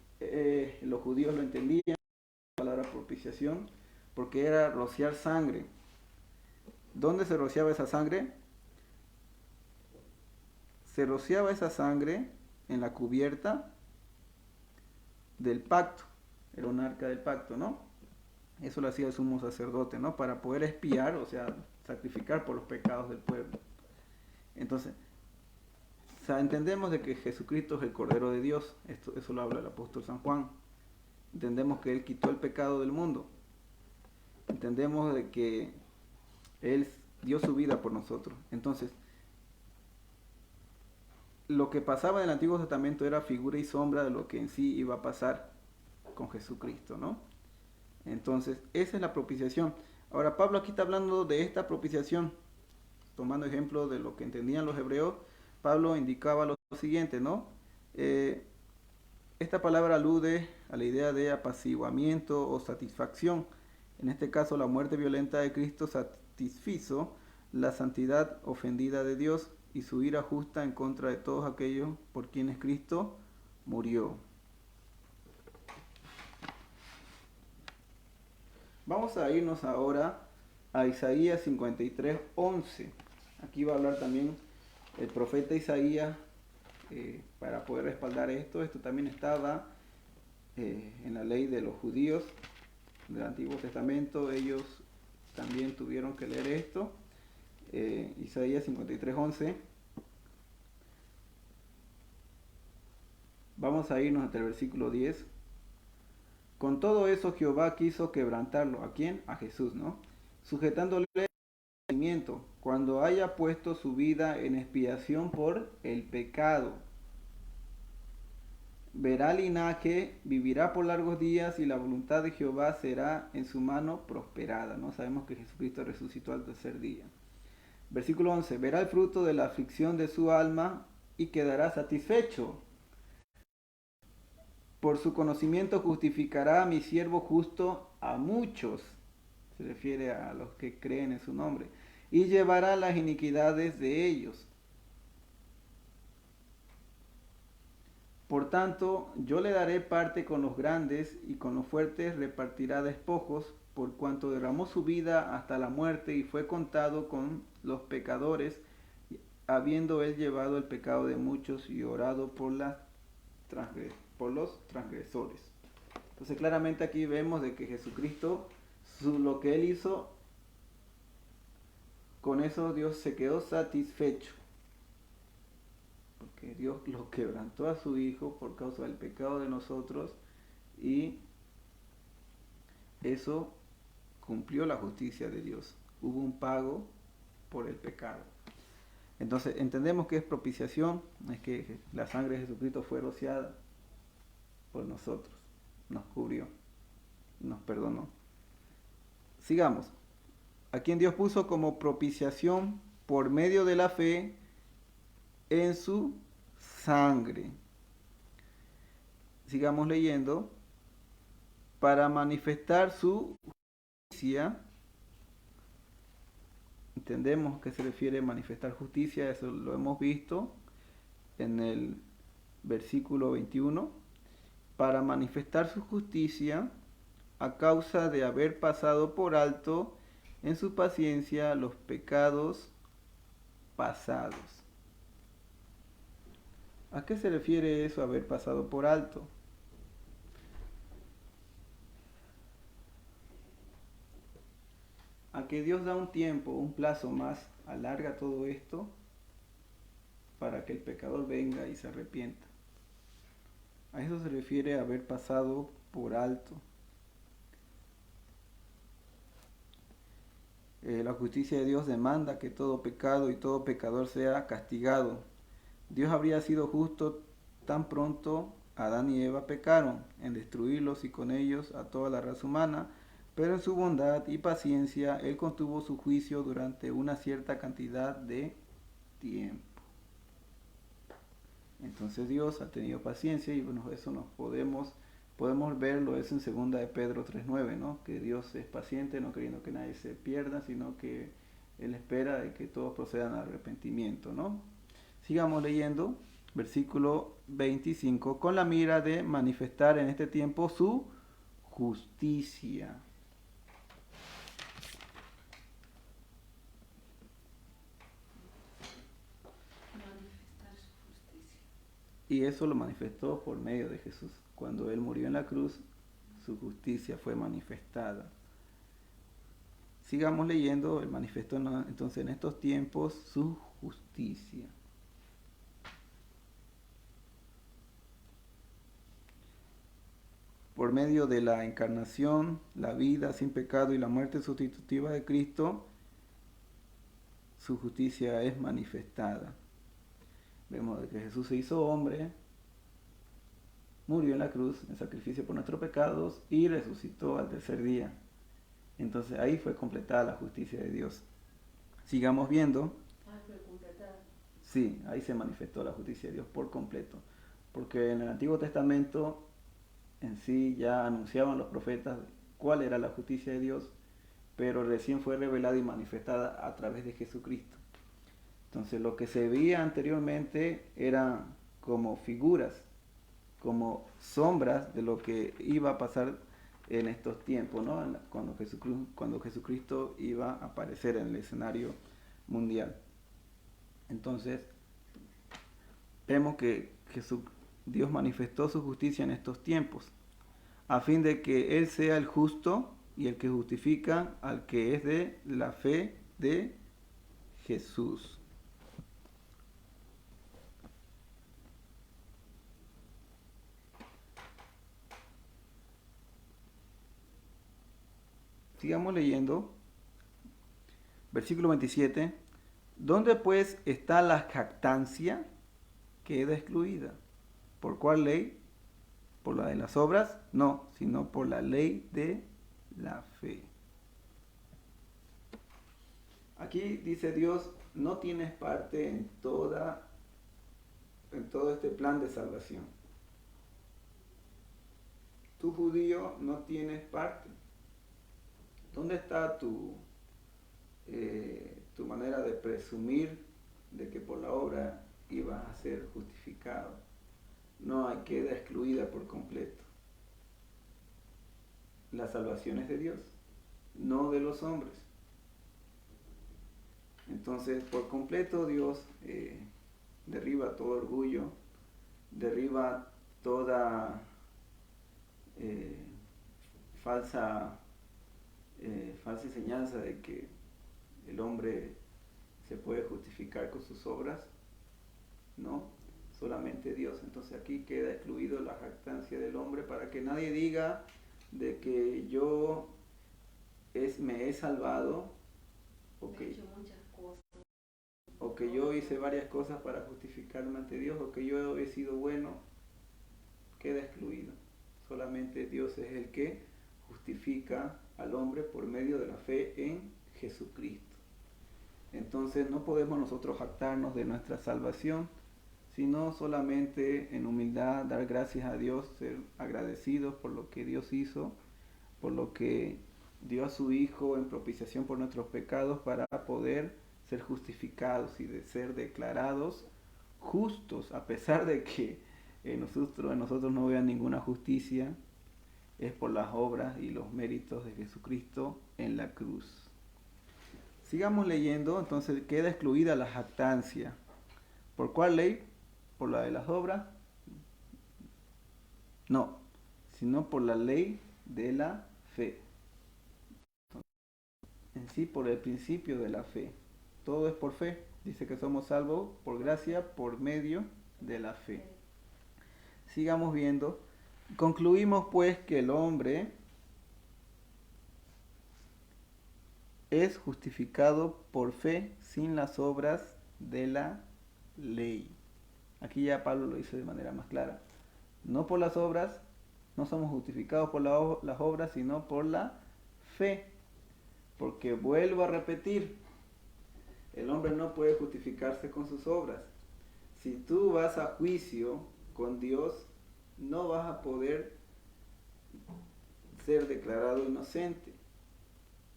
los judíos lo entendían, la palabra propiciación, porque era rociar sangre. ¿Dónde se rociaba esa sangre? Se rociaba esa sangre en la cubierta del pacto. Era un arca del pacto, ¿no? Eso lo hacía el sumo sacerdote, ¿no? Para poder expiar, o sea, sacrificar por los pecados del pueblo. Entonces, o sea, entendemos de que Jesucristo es el Cordero de Dios. Eso lo habla el apóstol San Juan. Entendemos que Él quitó el pecado del mundo. Entendemos de que Él dio su vida por nosotros. Entonces, lo que pasaba en el Antiguo Testamento era figura y sombra de lo que en sí iba a pasar con Jesucristo, ¿no? Entonces, esa es la propiciación. Ahora, Pablo aquí está hablando de esta propiciación, tomando ejemplo de lo que entendían los hebreos. Pablo indicaba lo siguiente, ¿no? Esta palabra alude a la idea de apaciguamiento o satisfacción. En este caso, la muerte violenta de Cristo satisfizo la santidad ofendida de Dios y su ira justa en contra de todos aquellos por quienes Cristo murió. Vamos a irnos ahora a Isaías 53:11. Aquí va a hablar también el profeta Isaías para poder respaldar esto. Esto también estaba en la ley de los judíos del Antiguo Testamento. Ellos también tuvieron que leer esto. Isaías 53:11. Vamos a irnos hasta el versículo 10. Con todo eso Jehová quiso quebrantarlo. ¿A quién? A Jesús, ¿no? Sujetándole el sufrimiento, cuando haya puesto su vida en expiación por el pecado. Verá linaje, vivirá por largos días y la voluntad de Jehová será en su mano prosperada, ¿no? Sabemos que Jesucristo resucitó al tercer día. Versículo 11. Verá el fruto de la aflicción de su alma y quedará satisfecho. Por su conocimiento justificará a mi siervo justo a muchos, se refiere a los que creen en su nombre, y llevará las iniquidades de ellos. Por tanto, yo le daré parte con los grandes y con los fuertes repartirá despojos, por cuanto derramó su vida hasta la muerte y fue contado con los pecadores, habiendo él llevado el pecado de muchos y orado por los transgresores. Entonces claramente aquí vemos de que Jesucristo, lo que él hizo, con eso Dios se quedó satisfecho. Porque Dios lo quebrantó a su Hijo por causa del pecado de nosotros y eso cumplió la justicia de Dios. Hubo un pago por el pecado. Entonces entendemos que es propiciación, es que la sangre de Jesucristo fue rociada por nosotros, nos cubrió, nos perdonó. Sigamos. A quien Dios puso como propiciación por medio de la fe en su sangre. Sigamos leyendo. Para manifestar su justicia. Entendemos que se refiere a manifestar justicia, eso lo hemos visto en el versículo 21. Para manifestar su justicia a causa de haber pasado por alto en su paciencia los pecados pasados. ¿A qué se refiere eso, haber pasado por alto? A que Dios da un tiempo, un plazo más, alarga todo esto para que el pecador venga y se arrepienta. A eso se refiere haber pasado por alto. La justicia de Dios demanda que todo pecado y todo pecador sea castigado. Dios habría sido justo tan pronto Adán y Eva pecaron, en destruirlos y con ellos a toda la raza humana, pero en su bondad y paciencia Él contuvo su juicio durante una cierta cantidad de tiempo. Entonces Dios ha tenido paciencia y bueno, eso nos podemos verlo eso en segunda de Pedro 3:9, ¿no? Que Dios es paciente, no queriendo que nadie se pierda, sino que Él espera de que todos procedan al arrepentimiento, ¿no? Sigamos leyendo, versículo 25, con la mira de manifestar en este tiempo su justicia. Manifestar su justicia. Y eso lo manifestó por medio de Jesús. Cuando Él murió en la cruz, su justicia fue manifestada. Sigamos leyendo, Él manifestó entonces en estos tiempos su justicia. Por medio de la encarnación, la vida sin pecado y la muerte sustitutiva de Cristo, su justicia es manifestada. Vemos que Jesús se hizo hombre, murió en la cruz en sacrificio por nuestros pecados y resucitó al tercer día. Entonces ahí fue completada la justicia de Dios. Sigamos viendo. Fue completada. Sí, ahí se manifestó la justicia de Dios por completo. Porque en el Antiguo Testamento en sí ya anunciaban los profetas cuál era la justicia de Dios, pero recién fue revelada y manifestada a través de Jesucristo. Entonces lo que se veía anteriormente eran como figuras, como sombras de lo que iba a pasar en estos tiempos, ¿no? Cuando Jesucristo iba a aparecer en el escenario mundial. Entonces vemos que Dios manifestó su justicia en estos tiempos, a fin de que Él sea el justo y el que justifica al que es de la fe de Jesús. Sigamos leyendo. Versículo 27. ¿Dónde pues está la jactancia? Queda excluida. ¿Por cuál ley? ¿Por la de las obras? No, sino por la ley de la fe. Aquí dice Dios, no tienes parte en todo este plan de salvación. Tú judío no tienes parte. ¿Dónde está tu manera de presumir de que por la obra ibas a ser justificado? No, queda excluida por completo. La salvación es de Dios, no de los hombres. Entonces, por completo Dios derriba todo orgullo, derriba toda falsa enseñanza de que el hombre se puede justificar con sus obras, no, solamente Dios. Entonces aquí queda excluido la jactancia del hombre para que nadie diga de que yo me he salvado o que yo hice varias cosas para justificarme ante Dios o que yo he sido bueno. Queda excluido. Solamente Dios es el que justifica al hombre por medio de la fe en Jesucristo. Entonces no podemos nosotros jactarnos de nuestra salvación, sino solamente en humildad dar gracias a Dios, ser agradecidos por lo que Dios hizo, por lo que dio a su Hijo en propiciación por nuestros pecados para poder ser justificados y de ser declarados justos, a pesar de que en nosotros no vean ninguna justicia, es por las obras y los méritos de Jesucristo en la cruz. Sigamos leyendo, entonces queda excluida la jactancia. ¿Por cuál ley? ¿Por la de las obras? No, sino por la ley de la fe. En sí, por el principio de la fe. Todo es por fe. Dice que somos salvos por gracia, por medio de la fe. Sigamos viendo. Concluimos pues que el hombre es justificado por fe sin las obras de la ley. Aquí ya Pablo lo dice de manera más clara. No por las obras, no somos justificados por las obras, sino por la fe. Porque vuelvo a repetir, el hombre no puede justificarse con sus obras, Si tú vas a juicio con Dios, no vas a poder ser declarado inocente.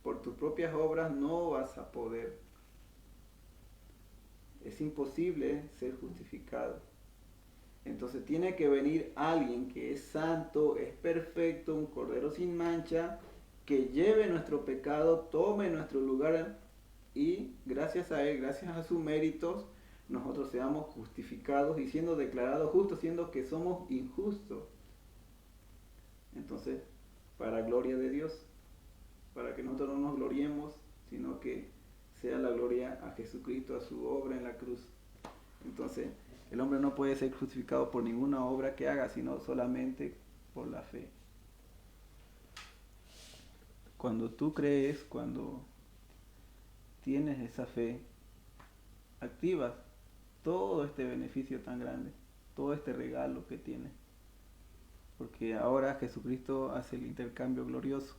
Por tus propias obras no vas a poder. Es imposible ser justificado. Entonces tiene que venir alguien que es santo, es perfecto, un cordero sin mancha, que lleve nuestro pecado, tome nuestro lugar y gracias a él, gracias a sus méritos, nosotros seamos justificados y siendo declarados justos, siendo que somos injustos. Entonces, para gloria de Dios, para que nosotros no nos gloriemos, sino que sea la gloria a Jesucristo, a su obra en la cruz. Entonces, el hombre no puede ser justificado por ninguna obra que haga, sino solamente por la fe. Cuando tú crees, cuando tienes esa fe, activas todo este beneficio tan grande, todo este regalo que tienes. Porque ahora Jesucristo hace el intercambio glorioso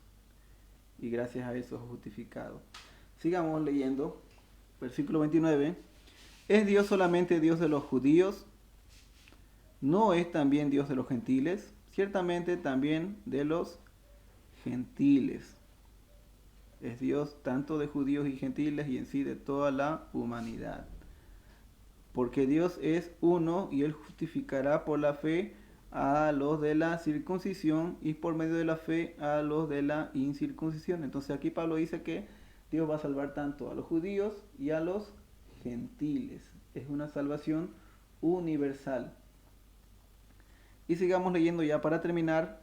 y gracias a eso es justificado. Sigamos leyendo, versículo 29. ¿Es Dios solamente Dios de los judíos? ¿No es también Dios de los gentiles? Ciertamente también de los gentiles. Es Dios tanto de judíos y gentiles y en sí de toda la humanidad. Porque Dios es uno y Él justificará por la fe a los de la circuncisión y por medio de la fe a los de la incircuncisión. Entonces aquí Pablo dice que Dios va a salvar tanto a los judíos y a los gentiles. Es una salvación universal. Y sigamos leyendo ya para terminar.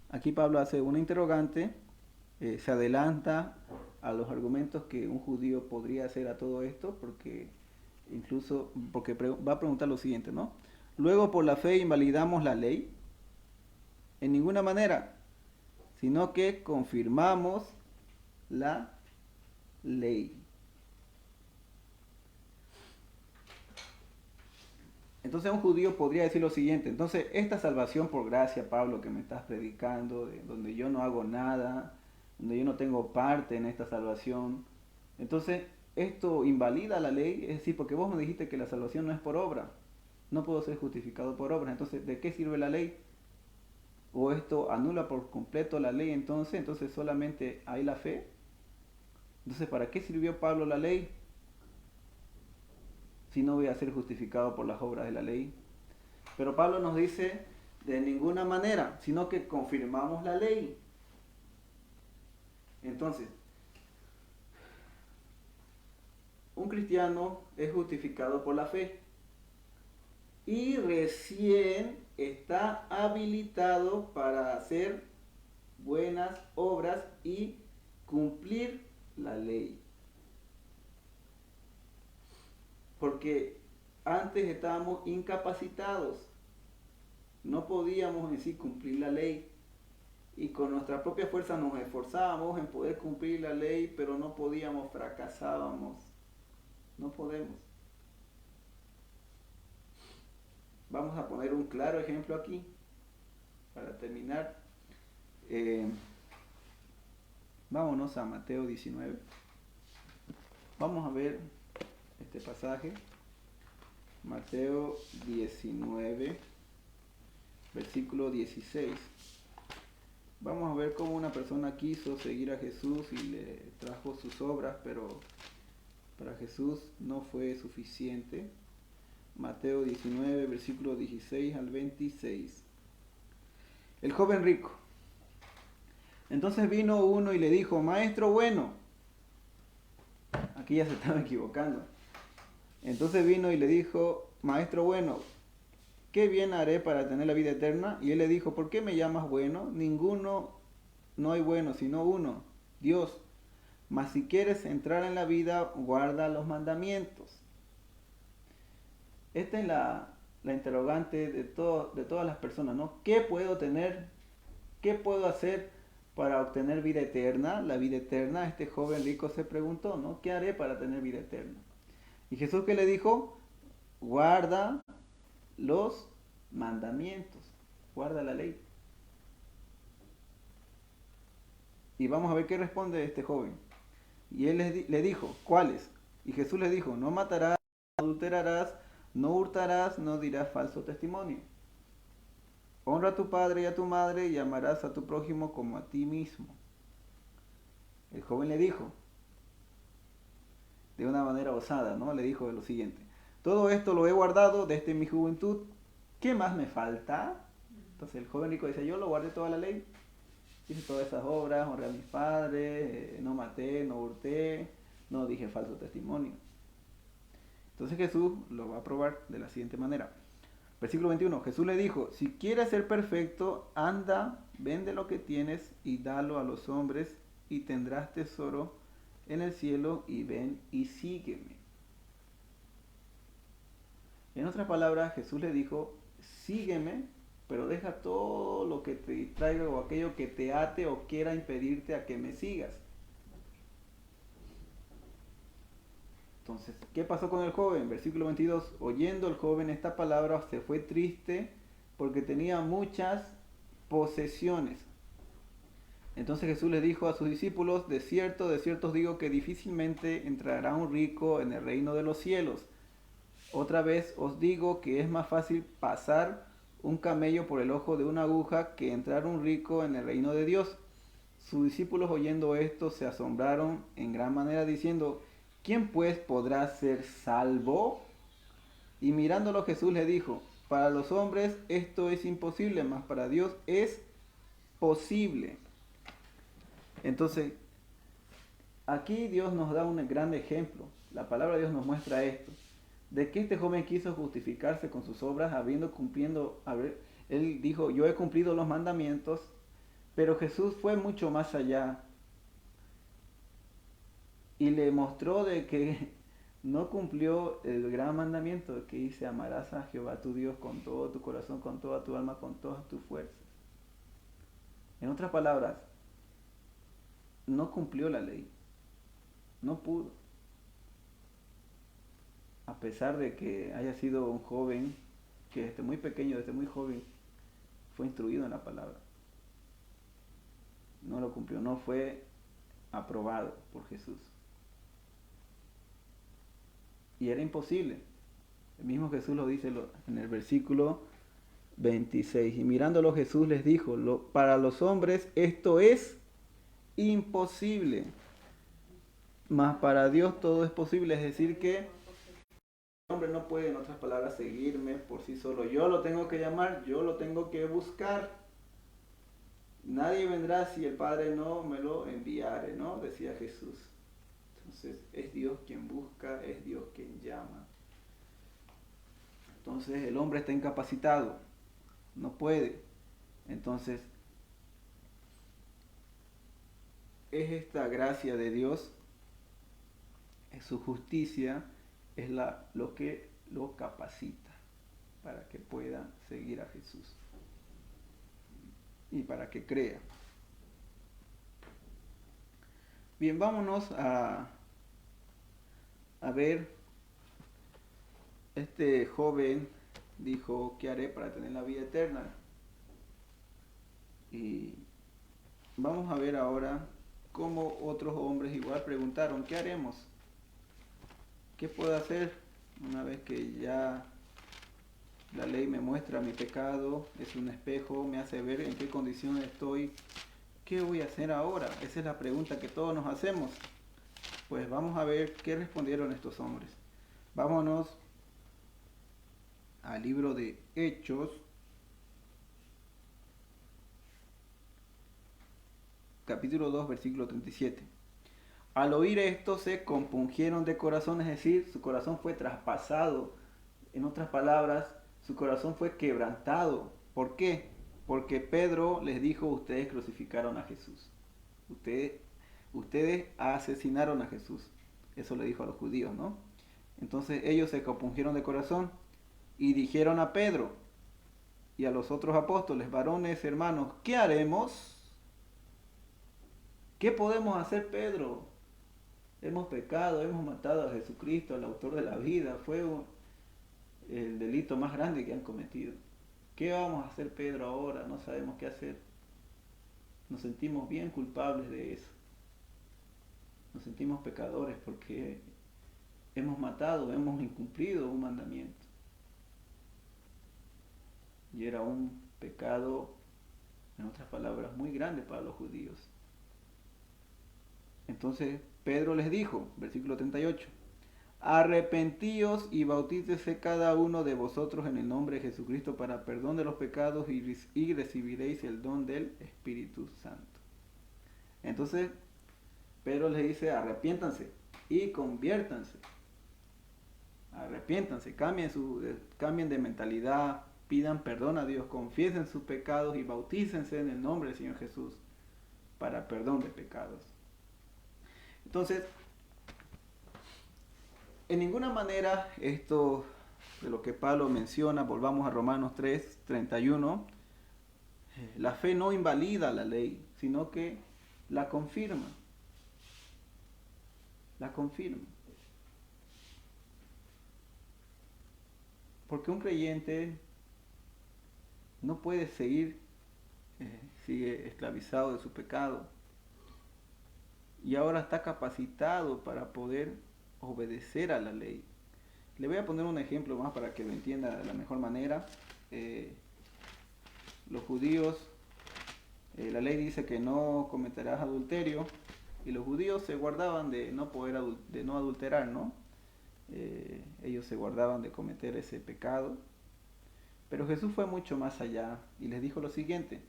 Aquí Pablo hace una interrogante, se adelanta a los argumentos que un judío podría hacer a todo esto, porque va a preguntar lo siguiente, ¿no? Luego por la fe invalidamos la ley, en ninguna manera, sino que confirmamos la ley. Entonces un judío podría decir lo siguiente: entonces esta salvación por gracia, Pablo, que me estás predicando, donde yo no hago nada, donde yo no tengo parte en esta salvación, entonces esto invalida la ley. Es decir, porque vos me dijiste que la salvación no es por obra, no puedo ser justificado por obras, entonces ¿de qué sirve la ley? ¿O esto anula por completo la ley entonces solamente hay la fe? Entonces, ¿para qué sirvió Pablo la ley si no voy a ser justificado por las obras de la ley? Pero Pablo nos dice, de ninguna manera, sino que confirmamos la ley. Entonces, un cristiano es justificado por la fe y recién está habilitado para hacer buenas obras y cumplir la ley. Porque antes estábamos incapacitados, no podíamos en sí cumplir la ley y con nuestra propia fuerza nos esforzábamos en poder cumplir la ley, pero no podíamos, fracasábamos. No podemos. Vamos a poner un claro ejemplo aquí para terminar. Vámonos a Mateo 19. Vamos a ver este pasaje. Mateo 19, versículo 16. Vamos a ver cómo una persona quiso seguir a Jesús y le trajo sus obras, pero para Jesús no fue suficiente. Mateo 19, versículo 16 al 26. El joven rico. Entonces vino uno y le dijo: maestro bueno. Aquí ya se estaba equivocando. Entonces vino y le dijo: maestro bueno, ¿qué bien haré para tener la vida eterna? Y él le dijo: ¿por qué me llamas bueno? Ninguno, no hay bueno, sino uno, Dios. Mas si quieres entrar en la vida, guarda los mandamientos. Esta es la interrogante de todas las personas, ¿no? ¿Qué puedo tener? ¿Qué puedo hacer para obtener vida eterna? La vida eterna, este joven rico se preguntó, ¿no? ¿Qué haré para tener vida eterna? Y Jesús, ¿qué le dijo? Guarda los mandamientos, guarda la ley. Y vamos a ver qué responde este joven. Y él le dijo: ¿cuáles? Y Jesús le dijo: no matarás, no adulterarás, No hurtarás, no dirás falso testimonio. Honra a tu padre y a tu madre y amarás a tu prójimo como a ti mismo. El joven le dijo, de una manera osada, ¿no? Le dijo lo siguiente: todo esto lo he guardado desde mi juventud. ¿Qué más me falta? Entonces el joven rico dice: yo lo guardé toda la ley. Hice todas esas obras, honré a mis padres, no maté, no hurté, no dije falso testimonio. Entonces Jesús lo va a probar de la siguiente manera. Versículo 21. Jesús le dijo: si quieres ser perfecto, anda, vende lo que tienes y dalo a los hombres y tendrás tesoro en el cielo, y ven y sígueme. En otras palabras, Jesús le dijo: sígueme, pero deja todo lo que te distraiga o aquello que te ate o quiera impedirte a que me sigas. Entonces, ¿qué pasó con el joven? Versículo 22. Oyendo el joven esta palabra, se fue triste porque tenía muchas posesiones. Entonces Jesús le dijo a sus discípulos: de cierto os digo que difícilmente entrará un rico en el reino de los cielos. Otra vez os digo que es más fácil pasar un camello por el ojo de una aguja que entrar un rico en el reino de Dios. Sus discípulos, oyendo esto, se asombraron en gran manera, diciendo: ¿quién pues podrá ser salvo? Y mirándolo, Jesús le dijo: para los hombres esto es imposible, mas para Dios es posible. Entonces, aquí Dios nos da un gran ejemplo. La palabra de Dios nos muestra esto, de que este joven quiso justificarse con sus obras, él dijo: yo he cumplido los mandamientos, pero Jesús fue mucho más allá y le mostró de que no cumplió el gran mandamiento que dice: amarás a Jehová tu Dios con todo tu corazón, con toda tu alma, con todas tus fuerzas. En otras palabras, no cumplió la ley, no pudo. A pesar de que haya sido un joven que desde muy pequeño, desde muy joven, fue instruido en la palabra, no lo cumplió, no fue aprobado por Jesús. Y era imposible. El mismo Jesús lo dice en el versículo 26. Y mirándolo, Jesús les dijo: para los hombres esto es imposible, mas para Dios todo es posible. Es decir, que el hombre no puede, en otras palabras, seguirme por sí solo. Yo lo tengo que llamar, yo lo tengo que buscar. Nadie vendrá si el Padre no me lo enviare, ¿no? Decía Jesús. Entonces es Dios quien busca, es Dios quien llama. Entonces el hombre está incapacitado, no puede. Entonces es esta gracia de Dios, es su justicia, es lo que lo capacita para que pueda seguir a Jesús y para que crea. Bien, vámonos a ver. Este joven dijo: ¿qué haré para tener la vida eterna? Y vamos a ver ahora cómo otros hombres igual preguntaron: ¿qué haremos? ¿Qué puedo hacer una vez que ya la ley me muestra mi pecado? Es un espejo, me hace ver en qué condición estoy. ¿Qué voy a hacer ahora? Esa es la pregunta que todos nos hacemos. Pues vamos a ver qué respondieron estos hombres. Vámonos al libro de Hechos, capítulo 2, versículo 37. Al oír esto se compungieron de corazón, es decir, su corazón fue traspasado. En otras palabras, su corazón fue quebrantado. ¿Por qué? Porque Pedro les dijo: ustedes crucificaron a Jesús. Ustedes asesinaron a Jesús. Eso le dijo a los judíos, ¿no? Entonces ellos se compungieron de corazón y dijeron a Pedro y a los otros apóstoles: varones, hermanos, ¿qué haremos? ¿Qué podemos hacer, Pedro? Hemos pecado, hemos matado a Jesucristo, al autor de la vida. Fue el delito más grande que han cometido. ¿Qué vamos a hacer, Pedro, ahora? No sabemos qué hacer. Nos sentimos bien culpables de eso. Nos sentimos pecadores porque hemos matado, hemos incumplido un mandamiento. y era un pecado, en otras palabras, muy grande para los judíos. Entonces Pedro les dijo, versículo 38, arrepentíos y bautícese cada uno de vosotros en el nombre de Jesucristo para perdón de los pecados y recibiréis el don del Espíritu Santo. Entonces Pedro les dice, arrepiéntanse y conviértanse. Arrepiéntanse, cambien de mentalidad, pidan perdón a Dios, confiesen sus pecados y bautícense en el nombre del Señor Jesús para perdón de pecados. Entonces, en ninguna manera esto de lo que Pablo menciona, volvamos a Romanos 3, 31, la fe no invalida la ley, sino que la confirma. La confirma. Porque un creyente no puede sigue esclavizado de su pecado. Y ahora está capacitado para poder obedecer a la ley. Le voy a poner un ejemplo más para que lo entienda de la mejor manera. Los judíos, la ley dice que no cometerás adulterio, y los judíos se guardaban de no adulterar, ¿no? Ellos se guardaban de cometer ese pecado. Pero Jesús fue mucho más allá y les dijo lo siguiente.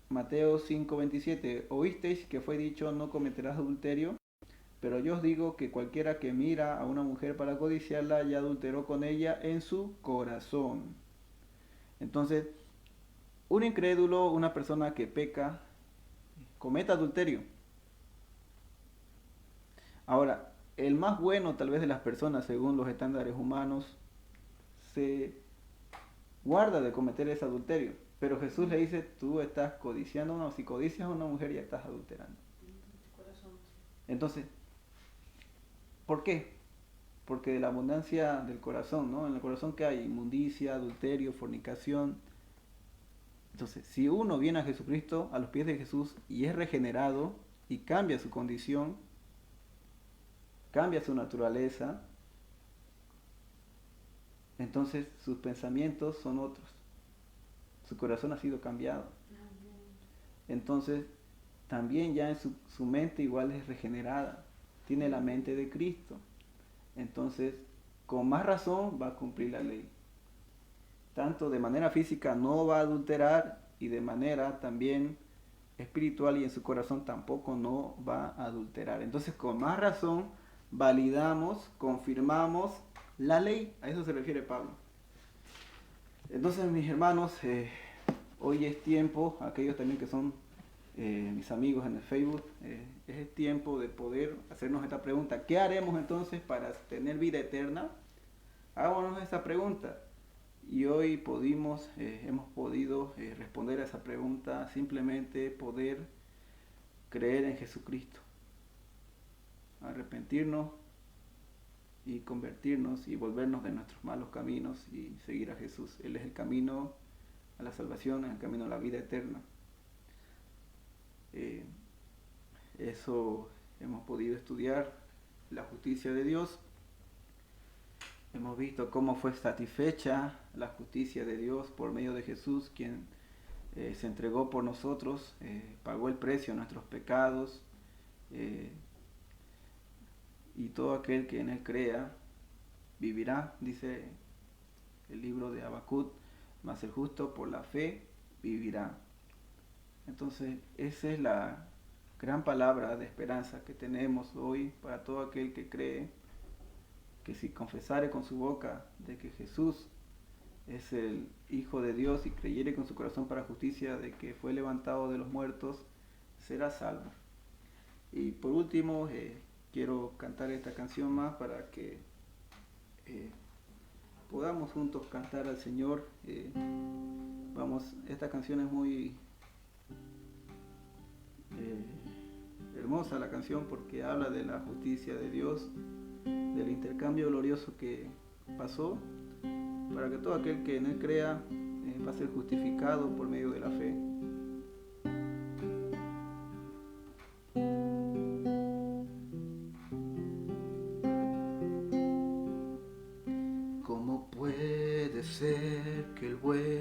Mateo 5:27, oísteis que fue dicho no cometerás adulterio, pero yo os digo que cualquiera que mira a una mujer para codiciarla ya adulteró con ella en su corazón. Entonces, un incrédulo, una persona que peca, comete adulterio. Ahora, el más bueno tal vez de las personas según los estándares humanos se guarda de cometer ese adulterio. Pero Jesús le dice, tú estás codiciando, no, si codicias a una mujer ya estás adulterando. Entonces, ¿por qué? Porque de la abundancia del corazón, ¿no? En el corazón que hay inmundicia, adulterio, fornicación. Entonces, si uno viene a Jesucristo, a los pies de Jesús, y es regenerado, y cambia su condición, cambia su naturaleza, entonces sus pensamientos son otros. Su corazón ha sido cambiado. Entonces, también ya en su mente igual es regenerada. Tiene la mente de Cristo. Entonces, con más razón va a cumplir la ley. Tanto de manera física no va a adulterar, y de manera también espiritual y en su corazón tampoco no va a adulterar. Entonces, con más razón validamos, confirmamos la ley. A eso se refiere Pablo. Entonces, mis hermanos, hoy es tiempo, aquellos también que son mis amigos en el Facebook, es el tiempo de poder hacernos esta pregunta. ¿Qué haremos entonces para tener vida eterna? Hagámonos esa pregunta. Y hoy hemos podido responder a esa pregunta, simplemente poder creer en Jesucristo, arrepentirnos y convertirnos y volvernos de nuestros malos caminos y seguir a Jesús. Él es el camino a la salvación, es el camino a la vida eterna. Eso hemos podido estudiar, la justicia de Dios. Hemos visto cómo fue satisfecha la justicia de Dios por medio de Jesús, quien se entregó por nosotros, pagó el precio de nuestros pecados, y todo aquel que en Él crea vivirá, dice el libro de Habacuc, mas el justo por la fe vivirá. Entonces, esa es la gran palabra de esperanza que tenemos hoy para todo aquel que cree, que si confesare con su boca de que Jesús es el Hijo de Dios y creyere con su corazón para justicia de que fue levantado de los muertos, será salvo. Y por último, quiero cantar esta canción más para que podamos juntos cantar al Señor. Esta canción es muy hermosa, la canción, porque habla de la justicia de Dios, del intercambio glorioso que pasó, para que todo aquel que en Él crea va a ser justificado por medio de la fe. ¿Cómo puede ser que el bueno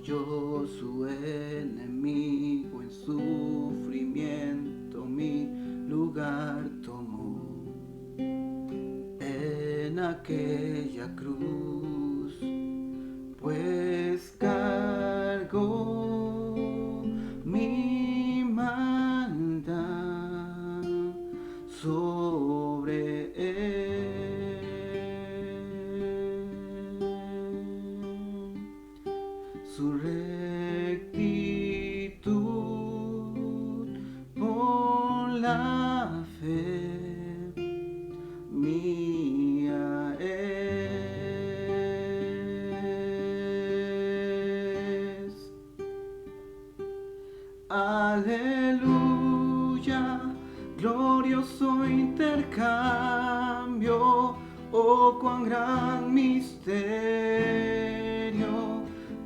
orgulloso enemigo en sufrimiento mi lugar tomó en aquella cruz, pues cargó mi maldad sobre él. Su rectitud por la fe mía es. Aleluya, glorioso intercambio, oh cuán gran misterio,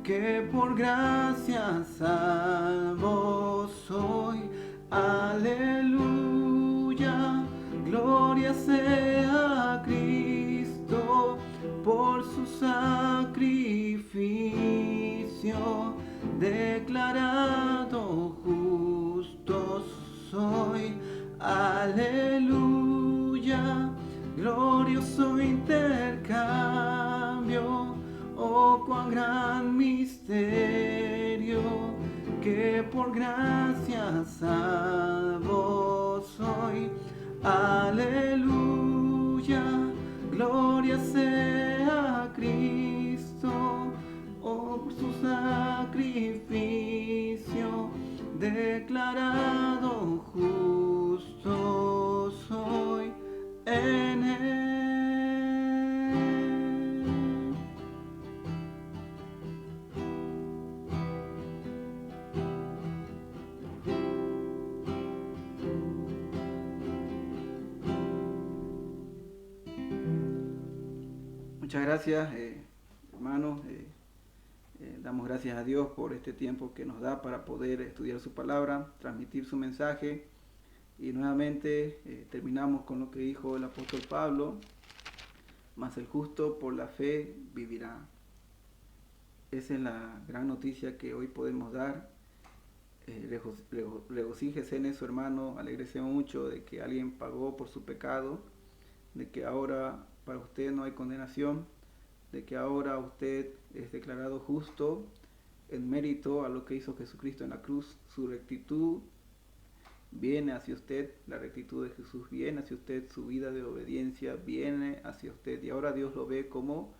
que por gracia salvo soy. Aleluya, gloria sea a Cristo por su sacrificio, declarado justo soy. Aleluya, glorioso intercambio, oh cuán gran misterio, que por gracia salvo soy. Aleluya, gloria sea a Cristo, oh por su sacrificio, declarado justo soy en él. Muchas gracias, hermanos. Damos gracias a Dios por este tiempo que nos da para poder estudiar su palabra, transmitir su mensaje. Y nuevamente terminamos con lo que dijo el apóstol Pablo: mas el justo por la fe vivirá. Esa es la gran noticia que hoy podemos dar. Regocíjese en eso, hermano. Alégrese mucho de que alguien pagó por su pecado, de que ahora para usted no hay condenación, de que ahora usted es declarado justo en mérito a lo que hizo Jesucristo en la cruz. Su rectitud viene hacia usted, la rectitud de Jesús viene hacia usted, su vida de obediencia viene hacia usted, y ahora Dios lo ve como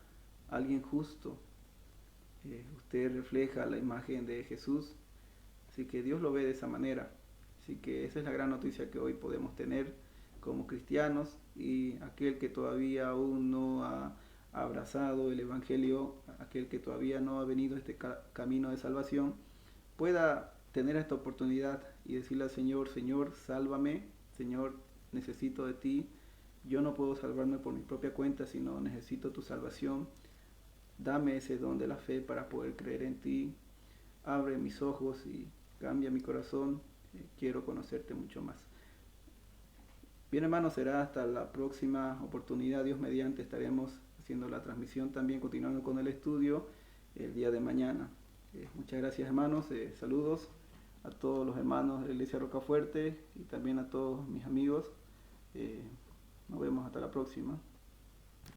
alguien justo. Usted refleja la imagen de Jesús, así que Dios lo ve de esa manera. Así que esa es la gran noticia que hoy podemos tener como cristianos, y aquel que todavía aún no ha abrazado el Evangelio, aquel que todavía no ha venido a este camino de salvación, pueda tener esta oportunidad y decirle al Señor: Señor, sálvame, Señor, necesito de ti, yo no puedo salvarme por mi propia cuenta, sino necesito tu salvación. Dame ese don de la fe para poder creer en ti, abre mis ojos y cambia mi corazón, quiero conocerte mucho más. Bien, hermanos, será hasta la próxima oportunidad. Dios mediante estaremos haciendo la transmisión también, continuando con el estudio el día de mañana. Muchas gracias, hermanos. Saludos a todos los hermanos de la Iglesia Rocafuerte y también a todos mis amigos. Nos vemos hasta la próxima.